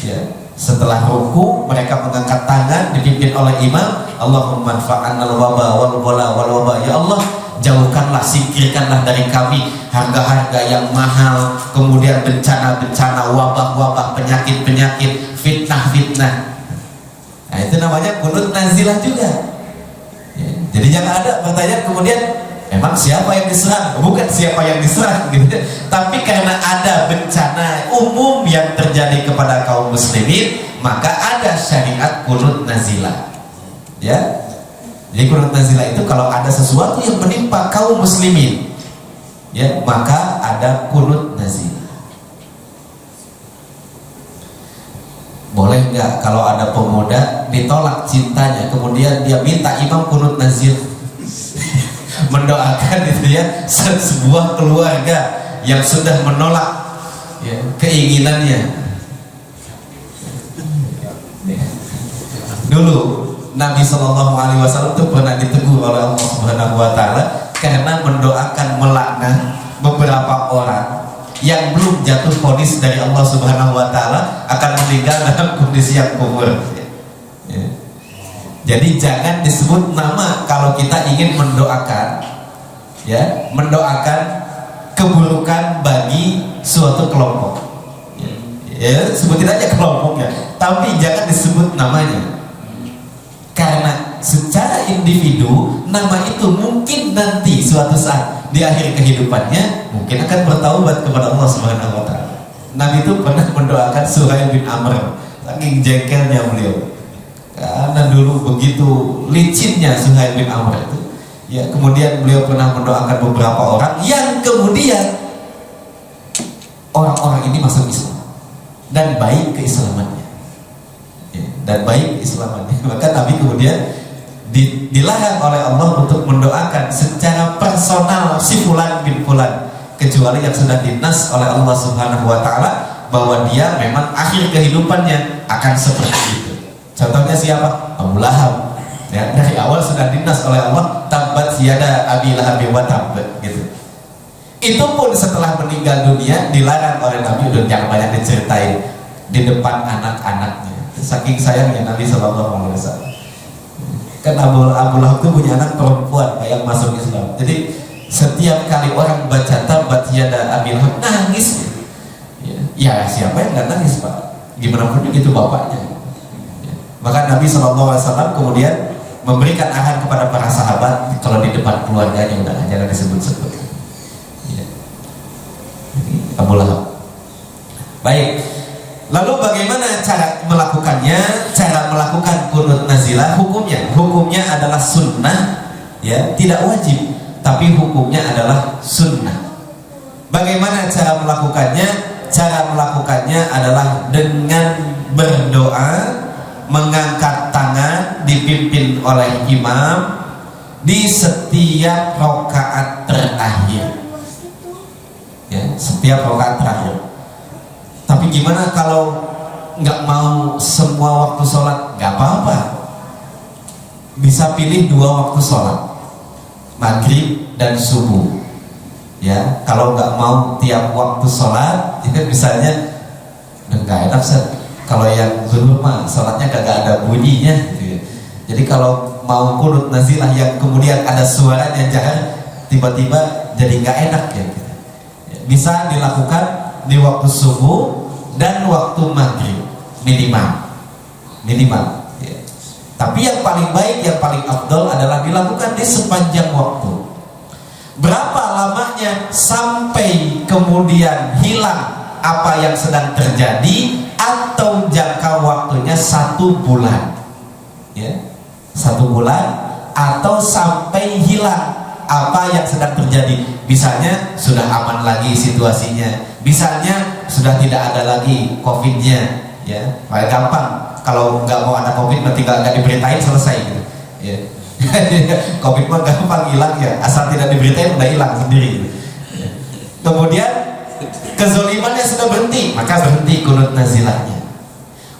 Speaker 1: ya. Setelah ruku mereka mengangkat tangan dipimpin oleh imam, Allahumma adfa'anna al-waba wal ghala wal waba, ya Allah jauhkanlah, singkirkanlah dari kami harga-harga yang mahal, kemudian bencana-bencana, wabah-wabah, penyakit-penyakit, fitnah-fitnah. Nah, itu namanya kunut nazilah juga, ya. Jadi jangan ada pertanyaan kemudian emang siapa yang diserang? Bukan siapa yang diserang gitu, tapi karena ada bencana umum yang terjadi kepada kaum muslimin, maka ada syariat kunut nazilah, ya. Jadi kunut nazilah itu kalau ada sesuatu yang menimpa kaum muslimin, ya, maka ada kunut nazilah. Boleh nggak kalau ada pemuda ditolak cintanya, kemudian dia minta imam kunut nazil mendoakan itu ya sebuah keluarga yang sudah menolak, ya, keinginannya. Dulu Nabi Shallallahu Alaihi Wasallam itu pernah ditegur oleh Allah Subhanahu Wa Taala karena mendoakan melaknat beberapa orang yang belum jatuh vonis dari Allah Subhanahu Wa Taala akan meninggal dalam kondisi yang kubur, ya. Jadi jangan disebut nama kalau kita ingin mendoakan, ya, mendoakan keburukan bagi suatu kelompok, ya, ya sebutin aja kelompoknya, tapi jangan disebut namanya. Karena secara individu nama itu mungkin nanti suatu saat di akhir kehidupannya mungkin akan bertaubat kepada Allah Subhanahu Wa Taala. Nabi itu pernah mendoakan Suhail bin Amr, saking jengkelnya beliau, karena dulu begitu licinnya Suhail bin Amr itu, ya. Kemudian beliau pernah mendoakan beberapa orang yang kemudian orang-orang ini masuk Islam dan baik keislamannya, ya. dan baik Islamannya. Maka Nabi kemudian dilarang oleh Allah untuk mendoakan secara personal si fulan bin fulan, kecuali yang sudah dinas oleh Allah Subhanahu wa taala bahwa dia memang akhir kehidupannya akan seperti itu. Contohnya siapa? Abu Lahab. Ya, dari awal sudah dinas oleh Allah, tabbat yada abi lahab wa tabb, gitu. Itu pun setelah meninggal dunia dilarang oleh Nabi, udah jangan banyak diceritain di depan anak-anaknya. Saking sayangnya Nabi SAW. Kan Abu Lahab itu punya anak perempuan yang masuk Islam. Jadi setiap kali orang baca tabbat yada abi lahab nangis. Ya siapa yang nggak nangis Pak? Gimana pun itu bapaknya. Maka Nabi SAW kemudian memberikan arahan kepada para sahabat, kalau di depan keluarganya udah jangan disebut-sebut. Ya. Abu Lahab. Baik. Lalu bagaimana cara melakukannya? Cara melakukan kunut nazilah hukumnya. Hukumnya adalah sunnah, ya, tidak wajib, tapi hukumnya adalah sunnah. Bagaimana cara melakukannya? Cara melakukannya adalah dengan berdoa, mengangkat tangan dipimpin oleh imam di setiap rakaat terakhir, ya, setiap rakaat terakhir. Tapi gimana kalau nggak mau semua waktu sholat? Nggak apa-apa, bisa pilih 2 waktu sholat, maghrib dan subuh. Ya, kalau nggak mau tiap waktu sholat, itu misalnya nggak enak Ustaz. Kalau yang zuhur mah sholatnya kagak ada bunyinya gitu ya. Jadi kalau mau kunut nazilah yang kemudian ada suaranya jahat, tiba-tiba jadi nggak enak ya gitu. Bisa dilakukan di waktu subuh dan waktu maghrib minimal ya. Tapi yang paling baik, yang paling afdol adalah dilakukan di sepanjang waktu. Berapa lamanya sampai kemudian hilang apa yang sedang terjadi, atau jangka waktunya 1 bulan, ya, 1 bulan, atau sampai hilang apa yang sedang terjadi. Misalnya sudah aman lagi situasinya, misalnya sudah tidak ada lagi COVID-nya, ya, paling gampang. Kalau nggak mau ada COVID, tinggal nggak diberitain selesai, gitu, ya. COVID mah gampang hilang ya, asal tidak diberitain udah hilang sendiri, gitu. Ya. Kemudian kezolimannya sudah berhenti, maka berhenti kunut nazilahnya.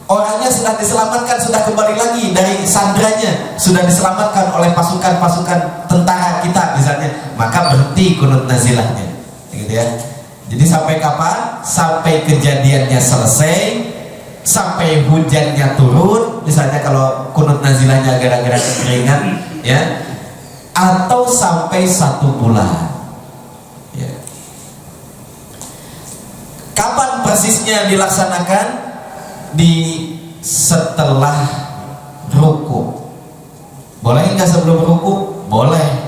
Speaker 1: Orangnya sudah diselamatkan, sudah kembali lagi dari sandranya, sudah diselamatkan oleh pasukan-pasukan tentara kita misalnya, maka berhenti kunut nazilahnya, gitu ya. Jadi sampai kapan? Sampai kejadiannya selesai, sampai hujannya turun, misalnya kalau kunut nazilahnya gara-gara kekeringan, ya, atau sampai 1 bulan. Kapan persisnya dilaksanakan? Setelah ruku. Boleh nggak sebelum ruku? Boleh.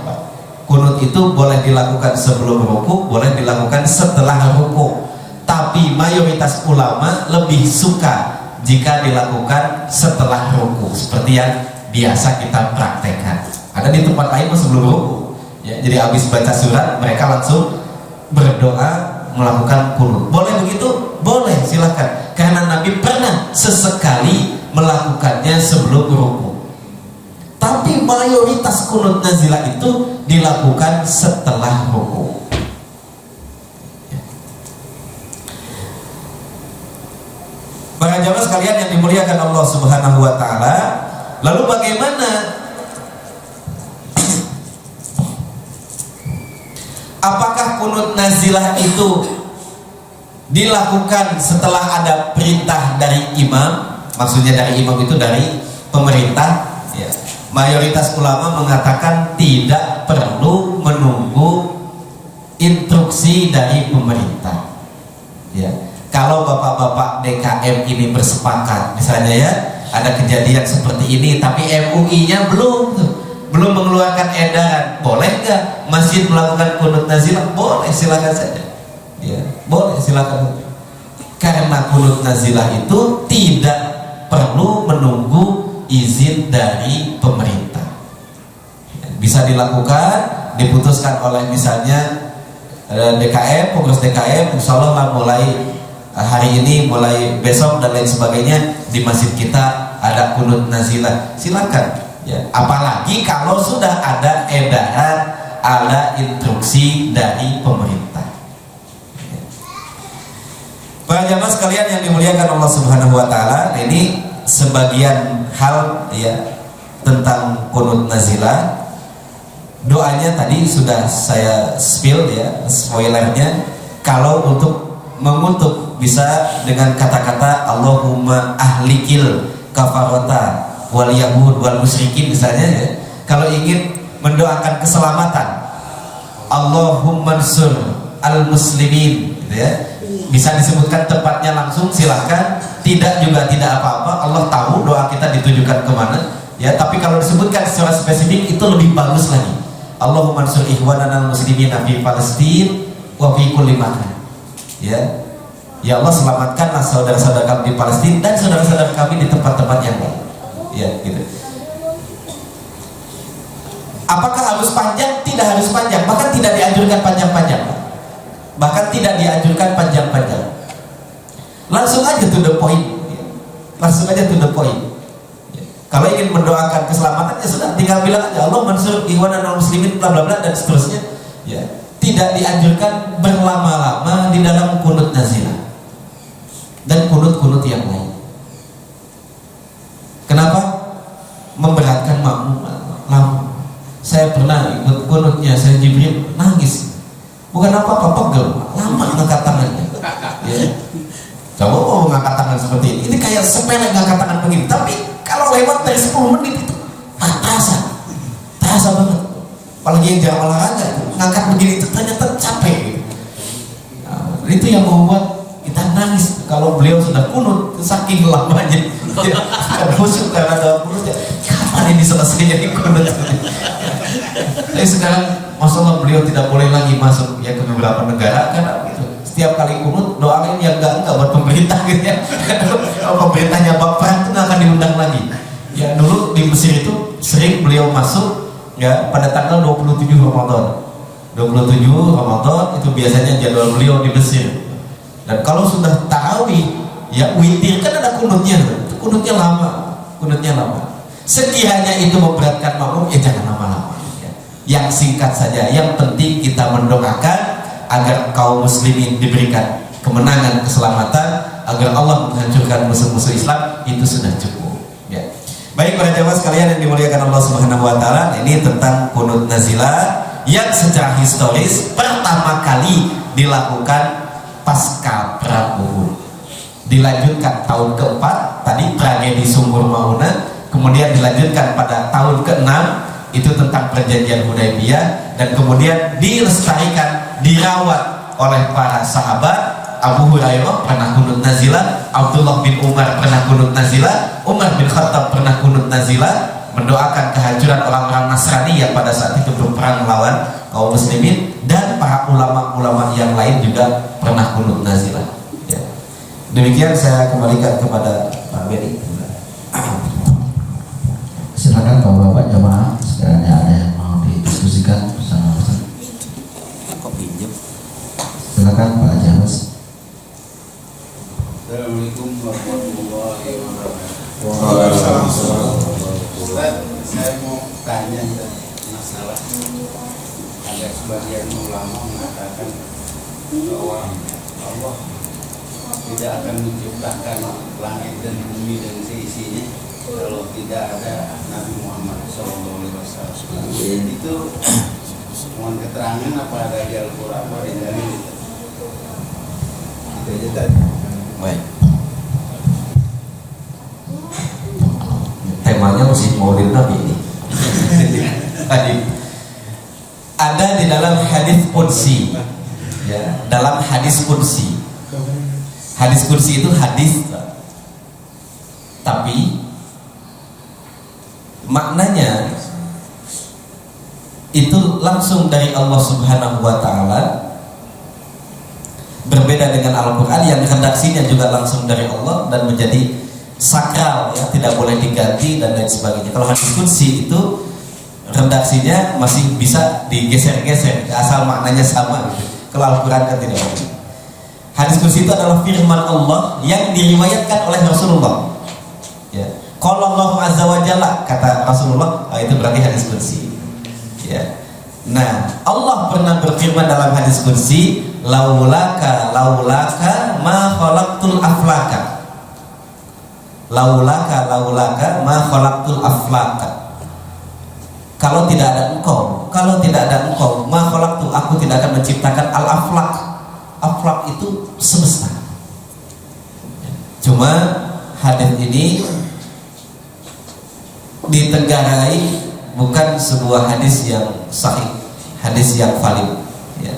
Speaker 1: Kunut itu boleh dilakukan sebelum ruku, boleh dilakukan setelah ruku. Tapi mayoritas ulama lebih suka jika dilakukan setelah ruku, seperti yang biasa kita praktekkan. Ada di tempat lain sebelum ruku. Ya, jadi habis baca surat mereka langsung berdoa melakukan kunut. Boleh begitu? Boleh, silakan. Karena Nabi pernah sesekali melakukannya sebelum ruku. Tapi mayoritas kunut nazilah itu dilakukan setelah ruku. Para jamaah sekalian yang dimuliakan Allah Subhanahu wa taala, lalu bagaimana apakah kunut nazilah itu dilakukan setelah ada perintah dari imam? Maksudnya dari imam itu dari pemerintah, ya. Mayoritas ulama mengatakan tidak perlu menunggu instruksi dari pemerintah, ya. Kalau bapak-bapak DKM ini bersepakat, misalnya ya, ada kejadian seperti ini, tapi MUI-nya belum mengeluarkan edaran, boleh nggak masjid melakukan kunut nazilah? Boleh, silakan saja. Ya, boleh, silakan. Karena kunut nazilah itu tidak perlu menunggu izin dari pemerintah. Bisa dilakukan, diputuskan oleh misalnya DKM, pengurus DKM, insya Allah lah mulai hari ini, mulai besok dan lain sebagainya di masjid kita ada kunut nazilah, silakan ya. Apalagi kalau sudah ada edaran, ada instruksi dari pemerintah. Para jamaah sekalian yang dimuliakan Allah Subhanahu wa taala, ini sebagian hal ya tentang kunut nazilah. Doanya tadi sudah saya spill ya, spoilernya. Kalau untuk mengutuk bisa dengan kata-kata Allahumma ahlikil kafarota wal yahud wal musyrikin misalnya ya. Kalau ingin mendoakan keselamatan, Allahumma ansur al muslimin gitu ya. Bisa disebutkan tempatnya langsung, silahkan. Tidak juga tidak apa-apa, Allah tahu doa kita ditujukan kemana ya. Tapi kalau disebutkan secara spesifik itu lebih bagus lagi. Allahumma ansur ikhwanana al-muslimin fi Palestin wa fi kulli makan ya. Ya Allah, selamatkanlah saudara-saudara kami di Palestina dan saudara-saudara kami di tempat-tempat yang lain ya gitu. Apakah harus panjang? Tidak harus panjang, bahkan tidak dianjurkan panjang-panjang, bahkan tidak dianjurkan panjang-panjang. Langsung aja to the point ya. Langsung aja to the point ya. Kalau ingin mendoakan keselamatan ya sudah, tinggal bilang aja Allah mansur ikhwanana muslimin bla bla bla dan seterusnya ya. Tidak dianjurkan berlama-lama di dalam kunut nazilah dan kunut-kunut yang lain. Kenapa? Memberatkan makmum lama. Saya pernah ikut kunutnya, saya Jibril nangis. Bukan apa-apa, pegel, lama ngangkat tangannya ya. Coba mau ngangkat tangan seperti ini, ini kayak sepele ngangkat tangan begini. Tapi kalau lewat dari 10 menit itu terasa banget. Apalagi yang jarang olahraga, ngangkat begini itu ternyata capek gitu. Nah, itu yang membuat kita nangis kalau beliau sudah kunut saking lamanya. Khusyuk karena dalam kunutnya, kapan ini selesainya di kunut? Tapi sekarang Masya Allah beliau tidak boleh lagi masuk ya ke beberapa negara karena gitu. Setiap kali kunut doain yang enggak buat pemerintah gitu ya. Kalau pemerintahnya bapak itu nggak akan diundang lagi. Ya dulu di Mesir itu sering beliau masuk ya pada tanggal 27 Ramadan. 27 Ramadan itu biasanya jadwal beliau di Mesir. Dan kalau sudah tarawih ya witir kan ada kunutnya. Kunutnya lama. Sekiranya itu memberatkan makmum ya jangan lama-lama. Yang singkat saja, yang penting kita mendoakan agar kaum muslimin diberikan kemenangan, keselamatan, agar Allah menghancurkan musuh-musuh Islam, itu sudah cukup ya. Baik para jamaah sekalian yang dimuliakan Allah Subhanahu wa taala, ini tentang kunut nazilah yang secara historis pertama kali dilakukan pasca perang Uhud. Dilanjutkan tahun keempat tadi tragedi Sumur Mauna, kemudian dilanjutkan pada tahun ke-6 itu tentang perjanjian Hudaybiyah, dan kemudian dilestarikan, dirawat oleh para sahabat. Abu Hurairah pernah kunut nazilah, Abdullah bin Umar pernah kunut nazilah, Umar bin Khattab pernah kunut nazilah, mendoakan kehancuran orang-orang Nasrani yang pada saat itu berperang melawan kaum muslimin, dan para ulama-ulama yang lain juga pernah kunut nazilah ya. Demikian saya kembalikan kepada Pak Beri.
Speaker 3: Silakan bapak-bapak jamaah sekiranya ada yang mau didiskusikan bersama-sama.
Speaker 1: Kok pinjam?
Speaker 3: Silakan Pak James.
Speaker 2: Assalamualaikum warahmatullahi wabarakatuh.
Speaker 1: Waalaikumsalam.
Speaker 2: Ustaz, saya mau tanya masalah ada sebagian ulama mengatakan bahwa Allah tidak akan menciptakan langit dan bumi dan seisinya kalau tidak ada Nabi Muhammad SAW. Itu mohon keterangan apa ada di Al-Quran atau di dalil itu. Itu aja tadi.
Speaker 1: Baik. Temanya masih Maulid Nabi ini. Ada di dalam hadis qudsi ya, dalam hadis qudsi. Hadis qudsi itu hadis, tapi maknanya itu langsung dari Allah Subhanahu wa taala, berbeda dengan Al-Qur'an yang redaksinya juga langsung dari Allah dan menjadi sakral ya, tidak boleh diganti dan lain sebagainya. Kalau hadis qudsi itu redaksinya masih bisa digeser-geser asal maknanya sama gitu. Kalau Al-Qur'an kan tidak boleh. Hadis qudsi itu adalah firman Allah yang diriwayatkan oleh Rasulullah ya. Qala Allah azza wa jalla, kata Rasulullah, itu berarti hadis kursi. Ya. Nah, Allah pernah berfirman dalam hadis kursi, laulaka ma khalaqtul aflaka. Laulaka ma khalaqtul aflaka. Kalau tidak ada engkau, ma khalaqtu, aku tidak akan menciptakan al-aflak. Aflak itu semesta. Cuma hadis ini ditegarai bukan sebuah hadis yang sahih, hadis yang valid, ya.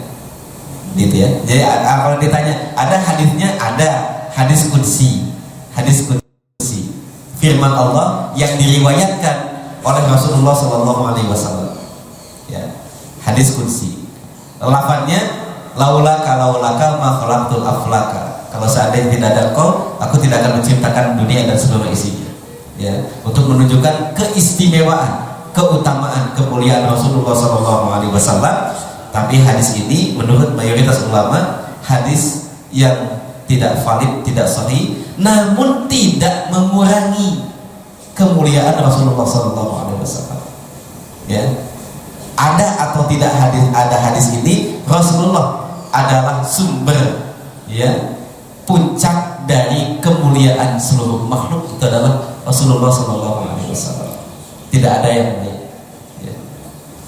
Speaker 1: Gitu ya. Jadi kalau ditanya ada hadisnya, ada hadis qudsi. Firman Allah yang diriwayatkan oleh Rasulullah SAW. Ya. Hadis qudsi. Lafadznya laulaka ma khalaqtul aflaka. Kalau seandainya tidak ada engkau, aku tidak akan menciptakan dunia dan seluruh isinya. Ya, untuk menunjukkan keistimewaan, keutamaan, kemuliaan Rasulullah SAW. Tapi hadis ini menurut mayoritas ulama hadis yang tidak valid, tidak sahih, namun tidak mengurangi kemuliaan Rasulullah SAW. Ya, ada atau tidak ada hadis ini, Rasulullah adalah sumber, ya, puncak dari kemuliaan seluruh makhluk itu adalah Rasulullah SAW. Tidak ada yang lain. Ya.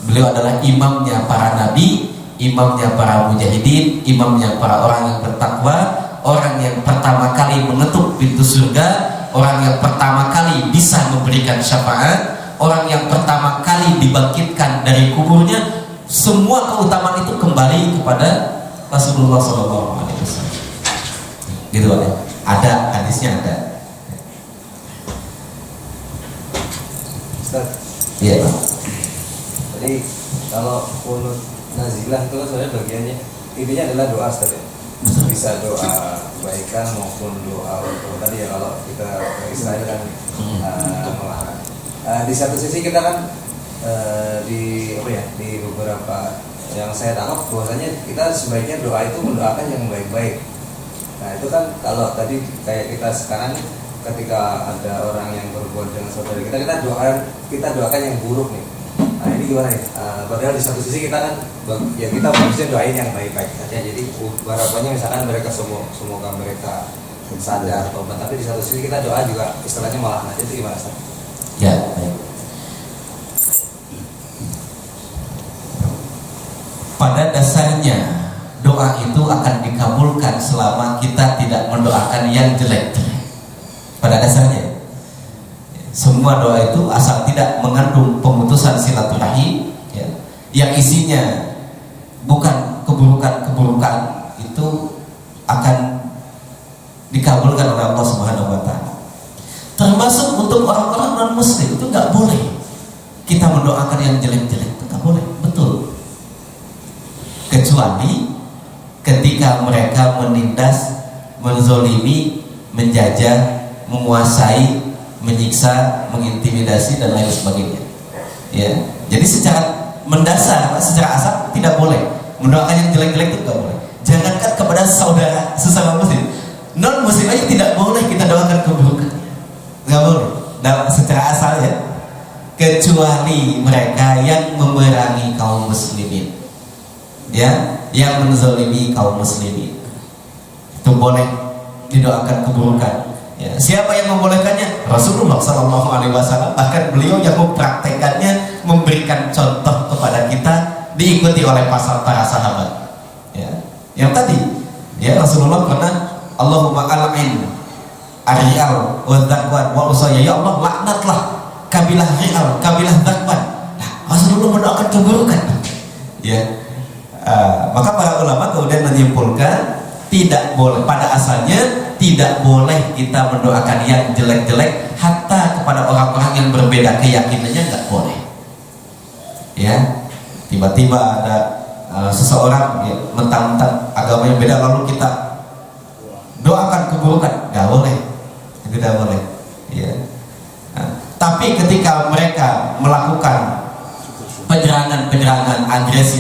Speaker 1: Beliau adalah imamnya para nabi, imamnya para mujahidin, imamnya para orang yang bertakwa, orang yang pertama kali mengetuk pintu surga, orang yang pertama kali bisa memberikan syafaat, orang yang pertama kali dibangkitkan dari kuburnya. Semua keutamaan itu kembali kepada Rasulullah SAW. Gitu ya. Ada hadisnya, ada.
Speaker 4: Ustaz.
Speaker 1: Iya.
Speaker 4: Jadi kalau qunut nazilah itu kan sebenarnya bagiannya intinya adalah doa, Ustaz, ya. Bisa doa kebaikan maupun doa untuk tadi ya, kalau kita istilahnya kan melarang. Di satu sisi kita kan di beberapa yang saya tangkap bahwasanya kita sebaiknya doa itu mendoakan yang baik-baik. Nah itu kan kalau tadi kayak kita sekarang ketika ada orang yang berbuat dengan saudara kita doakan yang buruk nih. Nah ini gimana nih? Padahal di satu sisi kita kan ya kita harusnya doain yang baik-baik saja. Jadi harapannya misalkan mereka semoga mereka sadar tobat, tapi di satu sisi kita doa juga istilahnya malah aja, itu gimana, Ustaz?
Speaker 1: Ya, baik. Pada dasarnya doa itu akan dikabulkan selama kita tidak mendoakan yang jelek-jelek. Pada dasarnya semua doa itu asal tidak mengandung pemutusan silaturahim, ya, yang isinya bukan keburukan itu akan dikabulkan oleh Allah Subhanahu wa Ta'ala. Termasuk untuk orang-orang non muslim itu nggak boleh kita mendoakan yang jelek-jelek, itu nggak boleh, betul. Kecuali ketika mereka menindas, menzolimi, menjajah, menguasai, menyiksa, mengintimidasi dan lain sebagainya. Ya, jadi secara mendasar, secara asal tidak boleh mendoakan yang jelek-jelek, itu nggak boleh. Jangankan kepada saudara sesama muslim, non muslim aja tidak boleh kita doakan keburukan. Nggak boleh. Nah, secara asal ya, kecuali mereka yang memerangi kaum muslimin, ya, yang menzalimi kaum muslimin, itu boleh didoakan keburukan. Ya, siapa yang membolehkannya? Rasulullah SAW. Bahkan beliau yang mempraktekannya, memberikan contoh kepada kita, diikuti oleh para sahabat. Ya, yang tadi, ya, Rasulullah pernah Allahumma al'in ar-ri'al wa dzakwan wa usaya, ya Allah laknatlah kabilah ri'al, kabilah dzakwan. Nah, Rasulullah mendoakan keburukan. Ya, maka para ulama kemudian menyimpulkan tidak boleh, pada asalnya tidak boleh kita mendoakan yang jelek-jelek, hatta kepada orang-orang yang berbeda keyakinannya nggak boleh. Ya, tiba-tiba ada seseorang ya, mentang-mentang agamanya beda lalu kita doakan keburukan, nggak boleh, tidak boleh. Ya. Nah, tapi ketika mereka melakukan penyerangan, agresi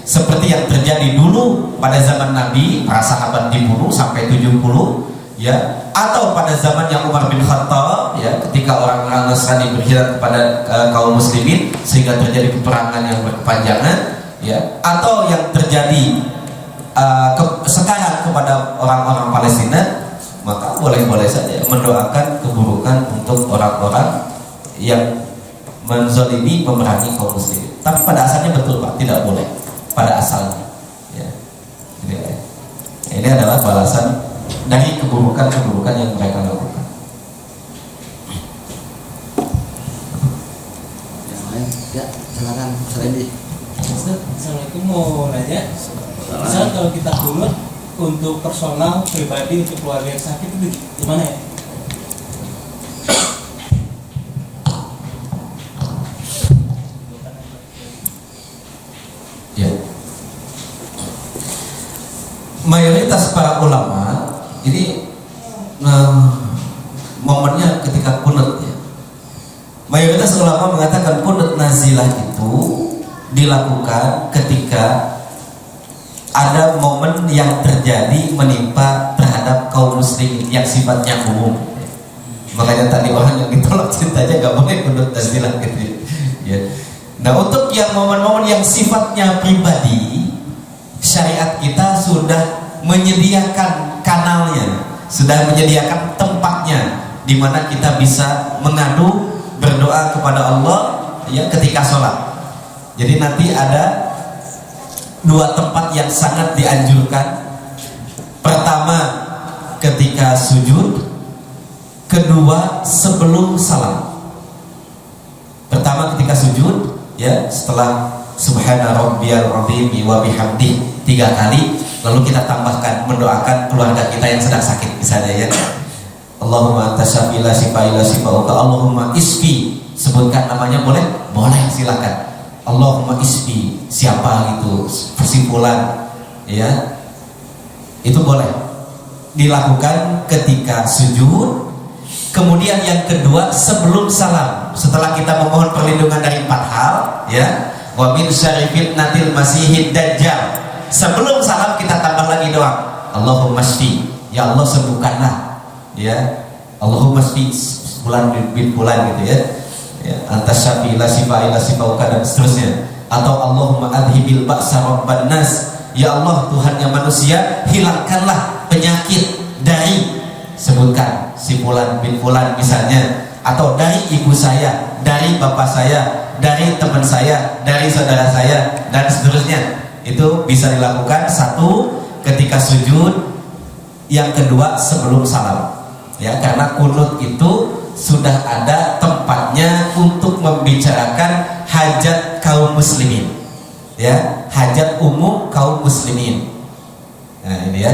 Speaker 1: seperti yang terjadi dulu pada zaman Nabi, para sahabat dibunuh sampai 70, ya, atau pada zaman yang Umar bin Khattab, ya, ketika ketika orang-orang Nasrani berkhianat kepada kaum muslimin sehingga terjadi peperangan yang berkepanjangan, ya, atau yang terjadi sekarang kepada orang-orang Palestina, maka boleh-boleh saja mendoakan keburukan untuk orang-orang yang menzalimi, memerangi kaum muslimin. Tapi pada asalnya betul Pak, tidak boleh pada asalnya. Ya. Ini adalah balasan dari keburukan-keburukan yang mereka lakukan.
Speaker 3: Yang lain, ya silakan Selendi.
Speaker 5: Assalamualaikum, mau nanya, misal kalau kita kunut untuk personal, pribadi, untuk keluarga yang sakit itu gimana ya?
Speaker 1: Ya. Mayoritas para ulama ini momennya ketika kunut, ya. Mayoritas ulama mengatakan kunut nazilah itu dilakukan ketika ada momen yang terjadi menimpa terhadap kaum muslimin yang sifatnya umum. Makanya tadi orang yang ditolak cintanya nggak boleh kunut nazilah gitu. Ya. Nah, untuk yang momen-momen yang sifatnya pribadi, syariat kita sudah menyediakan kanalnya, sudah menyediakan tempatnya di mana kita bisa mengadu, berdoa kepada Allah, ya, ketika sholat. Jadi nanti ada dua tempat yang sangat dianjurkan. Pertama ketika sujud, kedua sebelum salam. Pertama ketika sujud, ya, setelah subhana rabbiyal azim wa bihamdi 3 kali, lalu kita tambahkan mendoakan keluarga kita yang sedang sakit misalnya, ya. Allahumma anta syafi la shifa illa shifauka, Allahumma isfi, sebutkan namanya boleh? Boleh, silakan. Allahumma isfi, siapa gitu, kesimpulan, ya, itu boleh dilakukan ketika sujud. Kemudian yang kedua sebelum salam, setelah kita memohon perlindungan dari 4 hal, ya, wa min syarri fitnatil masihid dajjal. Sebelum salam kita tambah lagi doa, Allahumma shfi, ya Allah sembuhkanlah, ya, Allahumma shfi bulan bin bulan gitu, ya. Ya, antas syafi la shifa illa shifauka, dan seterusnya. Atau Allahumma adhibil ba'sa rabban nas, ya Allah Tuhannya manusia, hilangkanlah penyakit dari, sebutkan si fulan bin fulan misalnya, atau dari ibu saya, dari bapak saya, dari teman saya, dari saudara saya, dan seterusnya. Itu bisa dilakukan satu ketika sujud, yang kedua sebelum salam, ya, karena kunut itu sudah ada tempatnya untuk membicarakan hajat kaum muslimin, ya, hajat umum kaum muslimin. Nah ini, ya.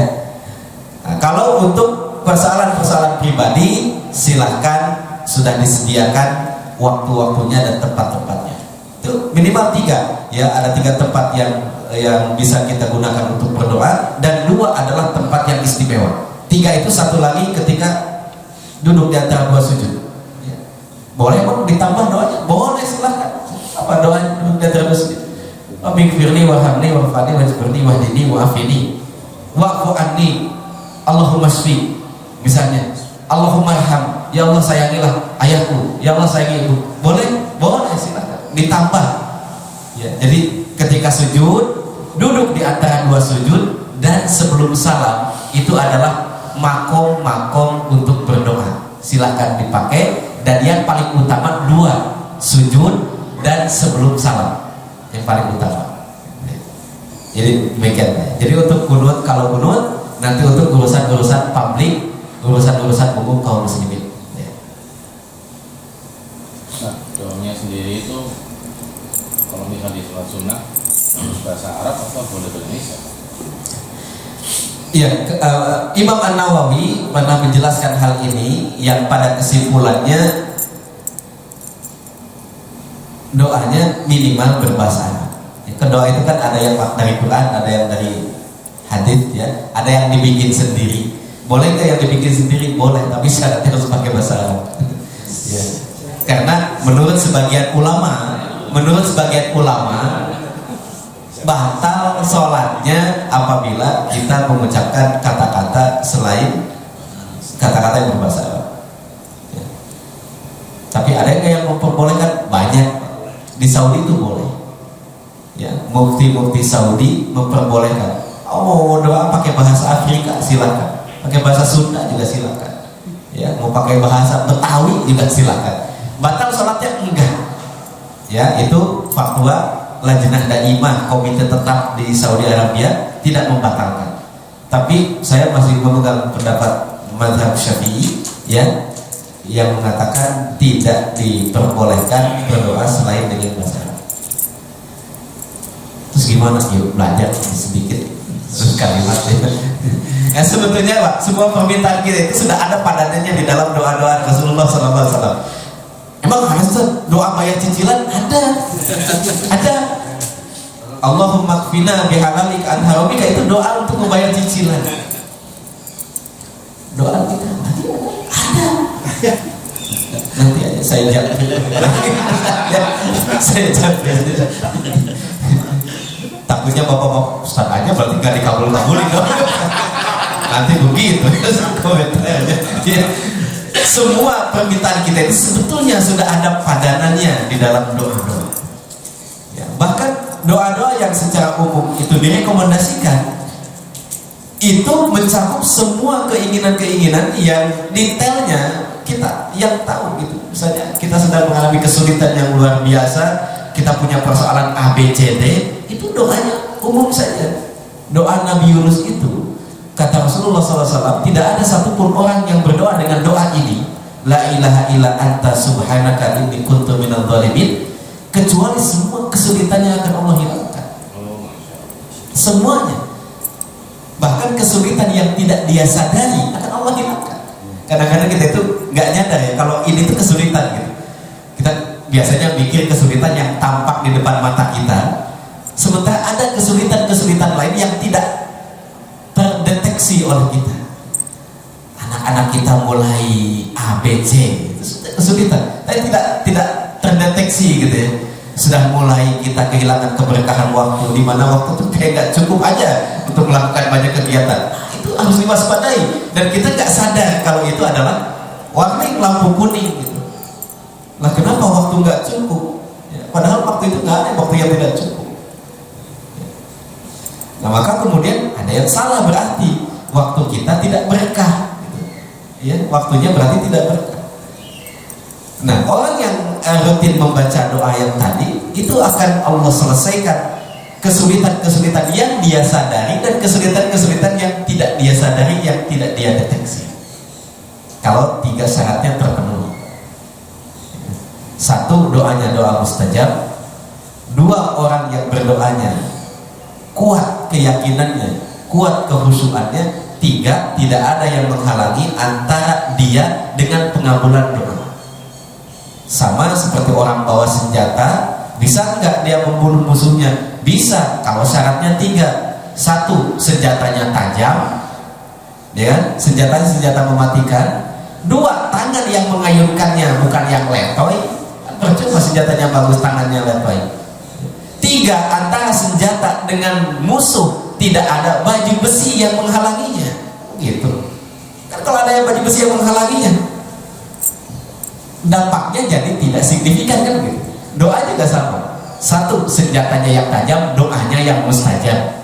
Speaker 1: Nah, kalau untuk persoalan-persoalan pribadi, silahkan, sudah disediakan waktu-waktunya dan tempat-tempatnya. Itu minimal 3, ya, ada 3 tempat yang bisa kita gunakan untuk berdoa, dan 2 adalah tempat yang istimewa. 3 itu satu lagi ketika duduk di antara 2 sujud, ya. Boleh pun ditambah doanya, boleh, silahkan. Apa doanya duduk di antara 2 sujud? Wabighfirli wahamni wafani wajburni wahdini waafini wa'fu anni Allahumma shfi, misalnya. Allahumma arham, ya Allah sayangilah ayahku, ya Allah sayangi ibu. Boleh, boleh, silahkan ditambah, ya. Jadi ketika sujud, duduk di antara 2 sujud, dan sebelum salam itu adalah makom-makom untuk berdoa, silahkan dipakai. Dan yang paling utama 2, sujud dan sebelum salam, yang paling utama. Jadi demikian. Jadi untuk kunut, kalau kunut nanti untuk urusan-urusan publik, urusan-urusan umum kaum muslimin.
Speaker 6: Nah, doanya sendiri itu kalau misalnya di sholat sunnah bahasa Arab atau boleh bahasa Indonesia?
Speaker 1: Iya, Imam An-Nawawi pernah menjelaskan hal ini, yang pada kesimpulannya doanya minimal berbahasa Arab. Doa itu kan ada yang dari Quran, ada yang dari hadis, ya, ada yang dibikin sendiri. Boleh nggak yang dibikin sendiri? Boleh, tapi syaratnya harus pakai bahasa Arab. Ya. Karena menurut sebagian ulama batal sholatnya apabila kita mengucapkan kata-kata selain kata-kata yang berbahasa Arab. Ya. ada yang memperbolehkan? Banyak. Di Saudi itu boleh. Ya, mufti-mufti Saudi memperbolehkan. Oh, mau doa pakai bahasa Afrika silakan. Pakai bahasa Sunda juga silakan. Ya, mau pakai bahasa Betawi juga silakan. Batal sholatnya enggak. Ya, itu fatwa Lajnah Daimah, komite tetap di Saudi Arabia, tidak membatalkan. Tapi saya masih memegang pendapat mazhab Syafi'i ya, yang mengatakan tidak diperbolehkan berdoa selain dengan bahasa Arab. Terus gimana? Yuk belajar sedikit kalimatnya. Ya, sebetulnya Pak, semua permintaan kita itu sudah ada padanannya di dalam doa-doa Rasulullah SAW. Emang harus doa bayar cicilan? Ada. Allahumma kfina bihalalik an haramika, itu doa untuk membayar cicilan. Doa kita ada. Nanti aja saya jawab. Saya jawab. Takutnya bapak-bapak Ustaz aja berarti gak dikabul-kabulin dong. Nanti begitu. Semua permintaan kita itu sebetulnya sudah ada padanannya di dalam doa-doa. Ya, bahkan doa-doa yang secara umum itu direkomendasikan itu mencakup semua keinginan-keinginan yang detailnya kita yang tahu gitu. Misalnya kita sedang mengalami kesulitan yang luar biasa, kita punya persoalan A, B, C, D, itu doanya umum saja. Doa Nabi Yunus itu, kata Rasulullah SAW, tidak ada satupun orang yang berdoa dengan doa ini, la ilaha illa anta subhanaka inni kuntu minadh dhalimin, kecuali semua kesulitannya akan Allah hilangkan. Semuanya. Bahkan kesulitan yang tidak dia sadari akan Allah hilangkan. Kadang-kadang kita itu nggak nyadar ya kalau ini tuh kesulitan gitu. Kita biasanya mikir kesulitan yang tampak di depan mata kita, sementara ada kesulitan-kesulitan lain yang tidak terdeteksi oleh kita. Anak-anak kita mulai A, B, C, itu kesulitan, tapi tidak terdeteksi gitu ya. Sudah mulai kita kehilangan keberkahan waktu, di mana waktu itu kayak gak cukup aja untuk melakukan banyak kegiatan. Itu harus diwaspadai, dan kita gak sadar kalau itu adalah warning lampu kuning gitu. Nah, kenapa waktu gak cukup? Ya, padahal waktu itu gak ada waktu yang tidak cukup. Nah, maka kemudian ada yang salah, berarti waktu kita tidak berkah gitu. Ya, waktunya berarti tidak berkah. Nah, orang yang rutin membaca doa yang tadi itu akan Allah selesaikan kesulitan-kesulitan yang dia sadari dan kesulitan-kesulitan yang tidak dia sadari, yang tidak dia deteksi. Kalau 3 syaratnya terpenuhi. 1, doanya doa mustajab. 2, orang yang berdoanya kuat keyakinannya, kuat kehusuannya. 3, tidak ada yang menghalangi antara dia dengan pengabulan doa. Sama seperti orang bawa senjata, bisa nggak dia membunuh musuhnya? Bisa, kalau syaratnya 3. 1, senjatanya tajam, ya kan? Senjatanya senjata mematikan. 2, tangan yang mengayunkannya, bukan yang letoy. Percuma senjatanya bagus, tangannya letoy. 3, antara senjata dengan musuh tidak ada baju besi yang menghalanginya. Gitu. Kan kalau ada yang baju besi yang menghalanginya, dampaknya jadi tidak signifikan kan gitu. Doa juga sama. 1, senjatanya yang tajam, doanya yang mustajab.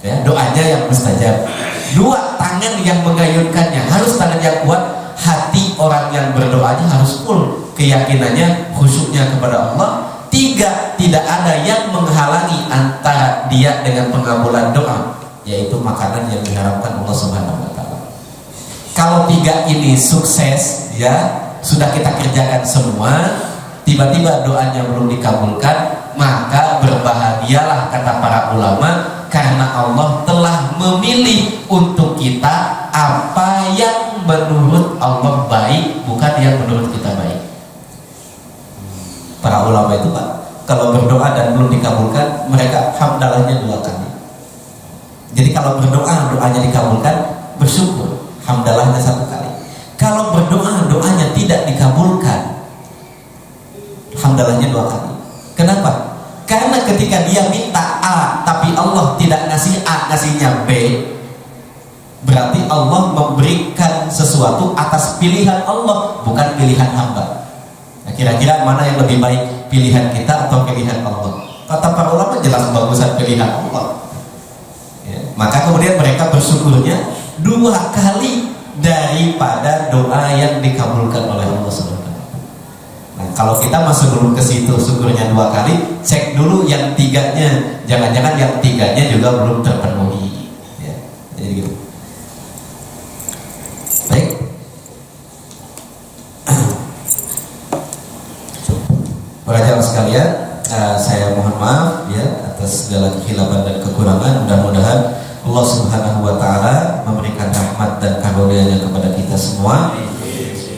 Speaker 1: Ya, doanya yang mustajab. 2, tangan yang mengayunkannya harus tangan yang kuat. Hati orang yang berdoanya harus full keyakinannya, khusyuknya kepada Allah. 3, tidak ada yang menghalangi antara dia dengan pengabulan doa, yaitu makanan yang diharapkan Allah Subhanahu wa taala. Kalau 3 ini sukses, ya sudah kita kerjakan semua, tiba-tiba doanya belum dikabulkan, maka berbahagialah kata para ulama, karena Allah telah memilih untuk kita apa yang menurut Allah baik, bukan yang menurut kita baik. Para ulama itu Pak, kalau berdoa dan belum dikabulkan, mereka hamdalahnya 2 kali. Jadi kalau berdoa, doanya dikabulkan, bersyukur, hamdalahnya 1 kali. Kalau berdoa, doanya tidak dikabulkan, hamdalahnya 2 kali. Kenapa? Karena ketika dia minta A, tapi Allah tidak ngasih A, ngasihnya B, berarti Allah memberikan sesuatu atas pilihan Allah, bukan pilihan hamba. Nah, Kira-kira mana yang lebih baik, pilihan kita atau pilihan Allah? Kata para ulama jelas bagusan pilihan Allah. Ya, maka kemudian mereka bersyukurnya 2 kali daripada doa yang dikabulkan oleh Allah SWT. Nah, kalau kita masuk dulu ke situ syukurnya 2 kali, cek dulu yang 3-nya, jangan-jangan yang 3-nya juga belum terpenuhi. Ya, jadi gitu. Baik. Para jamaah sekalian, saya mohon maaf ya atas segala kekhilafan dan kekurangan. Mudah-mudahan Allah Subhanahu wa taala memberikan rahmat dan karunia-Nya kepada kita semua.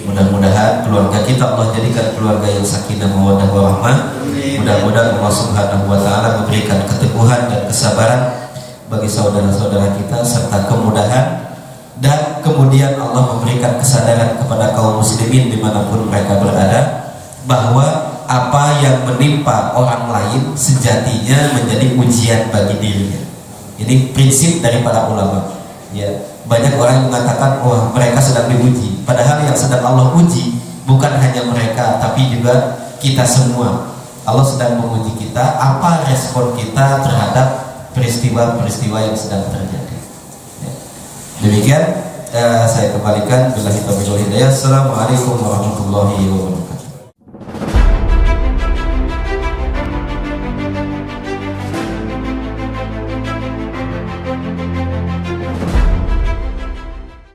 Speaker 1: Mudah-mudahan keluarga kita Allah jadikan keluarga yang sakinah mawaddah warahmah. Mudah-mudahan Allah Subhanahu wa taala memberikan keteguhan dan kesabaran bagi saudara-saudara kita serta kemudahan, dan kemudian Allah memberikan kesadaran kepada kaum muslimin dimanapun mereka berada bahwa apa yang menimpa orang lain sejatinya menjadi ujian bagi dirinya. Ini prinsip dari para ulama. Ya, banyak orang yang mengatakan, wah mereka sedang diuji. Padahal yang sedang Allah uji bukan hanya mereka, tapi juga kita semua. Allah sedang menguji kita, apa respon kita terhadap peristiwa-peristiwa yang sedang terjadi. Ya. Demikian saya kembalikan. Billahi taufiq wal hidayah. Assalamualaikum warahmatullahi wabarakatuh.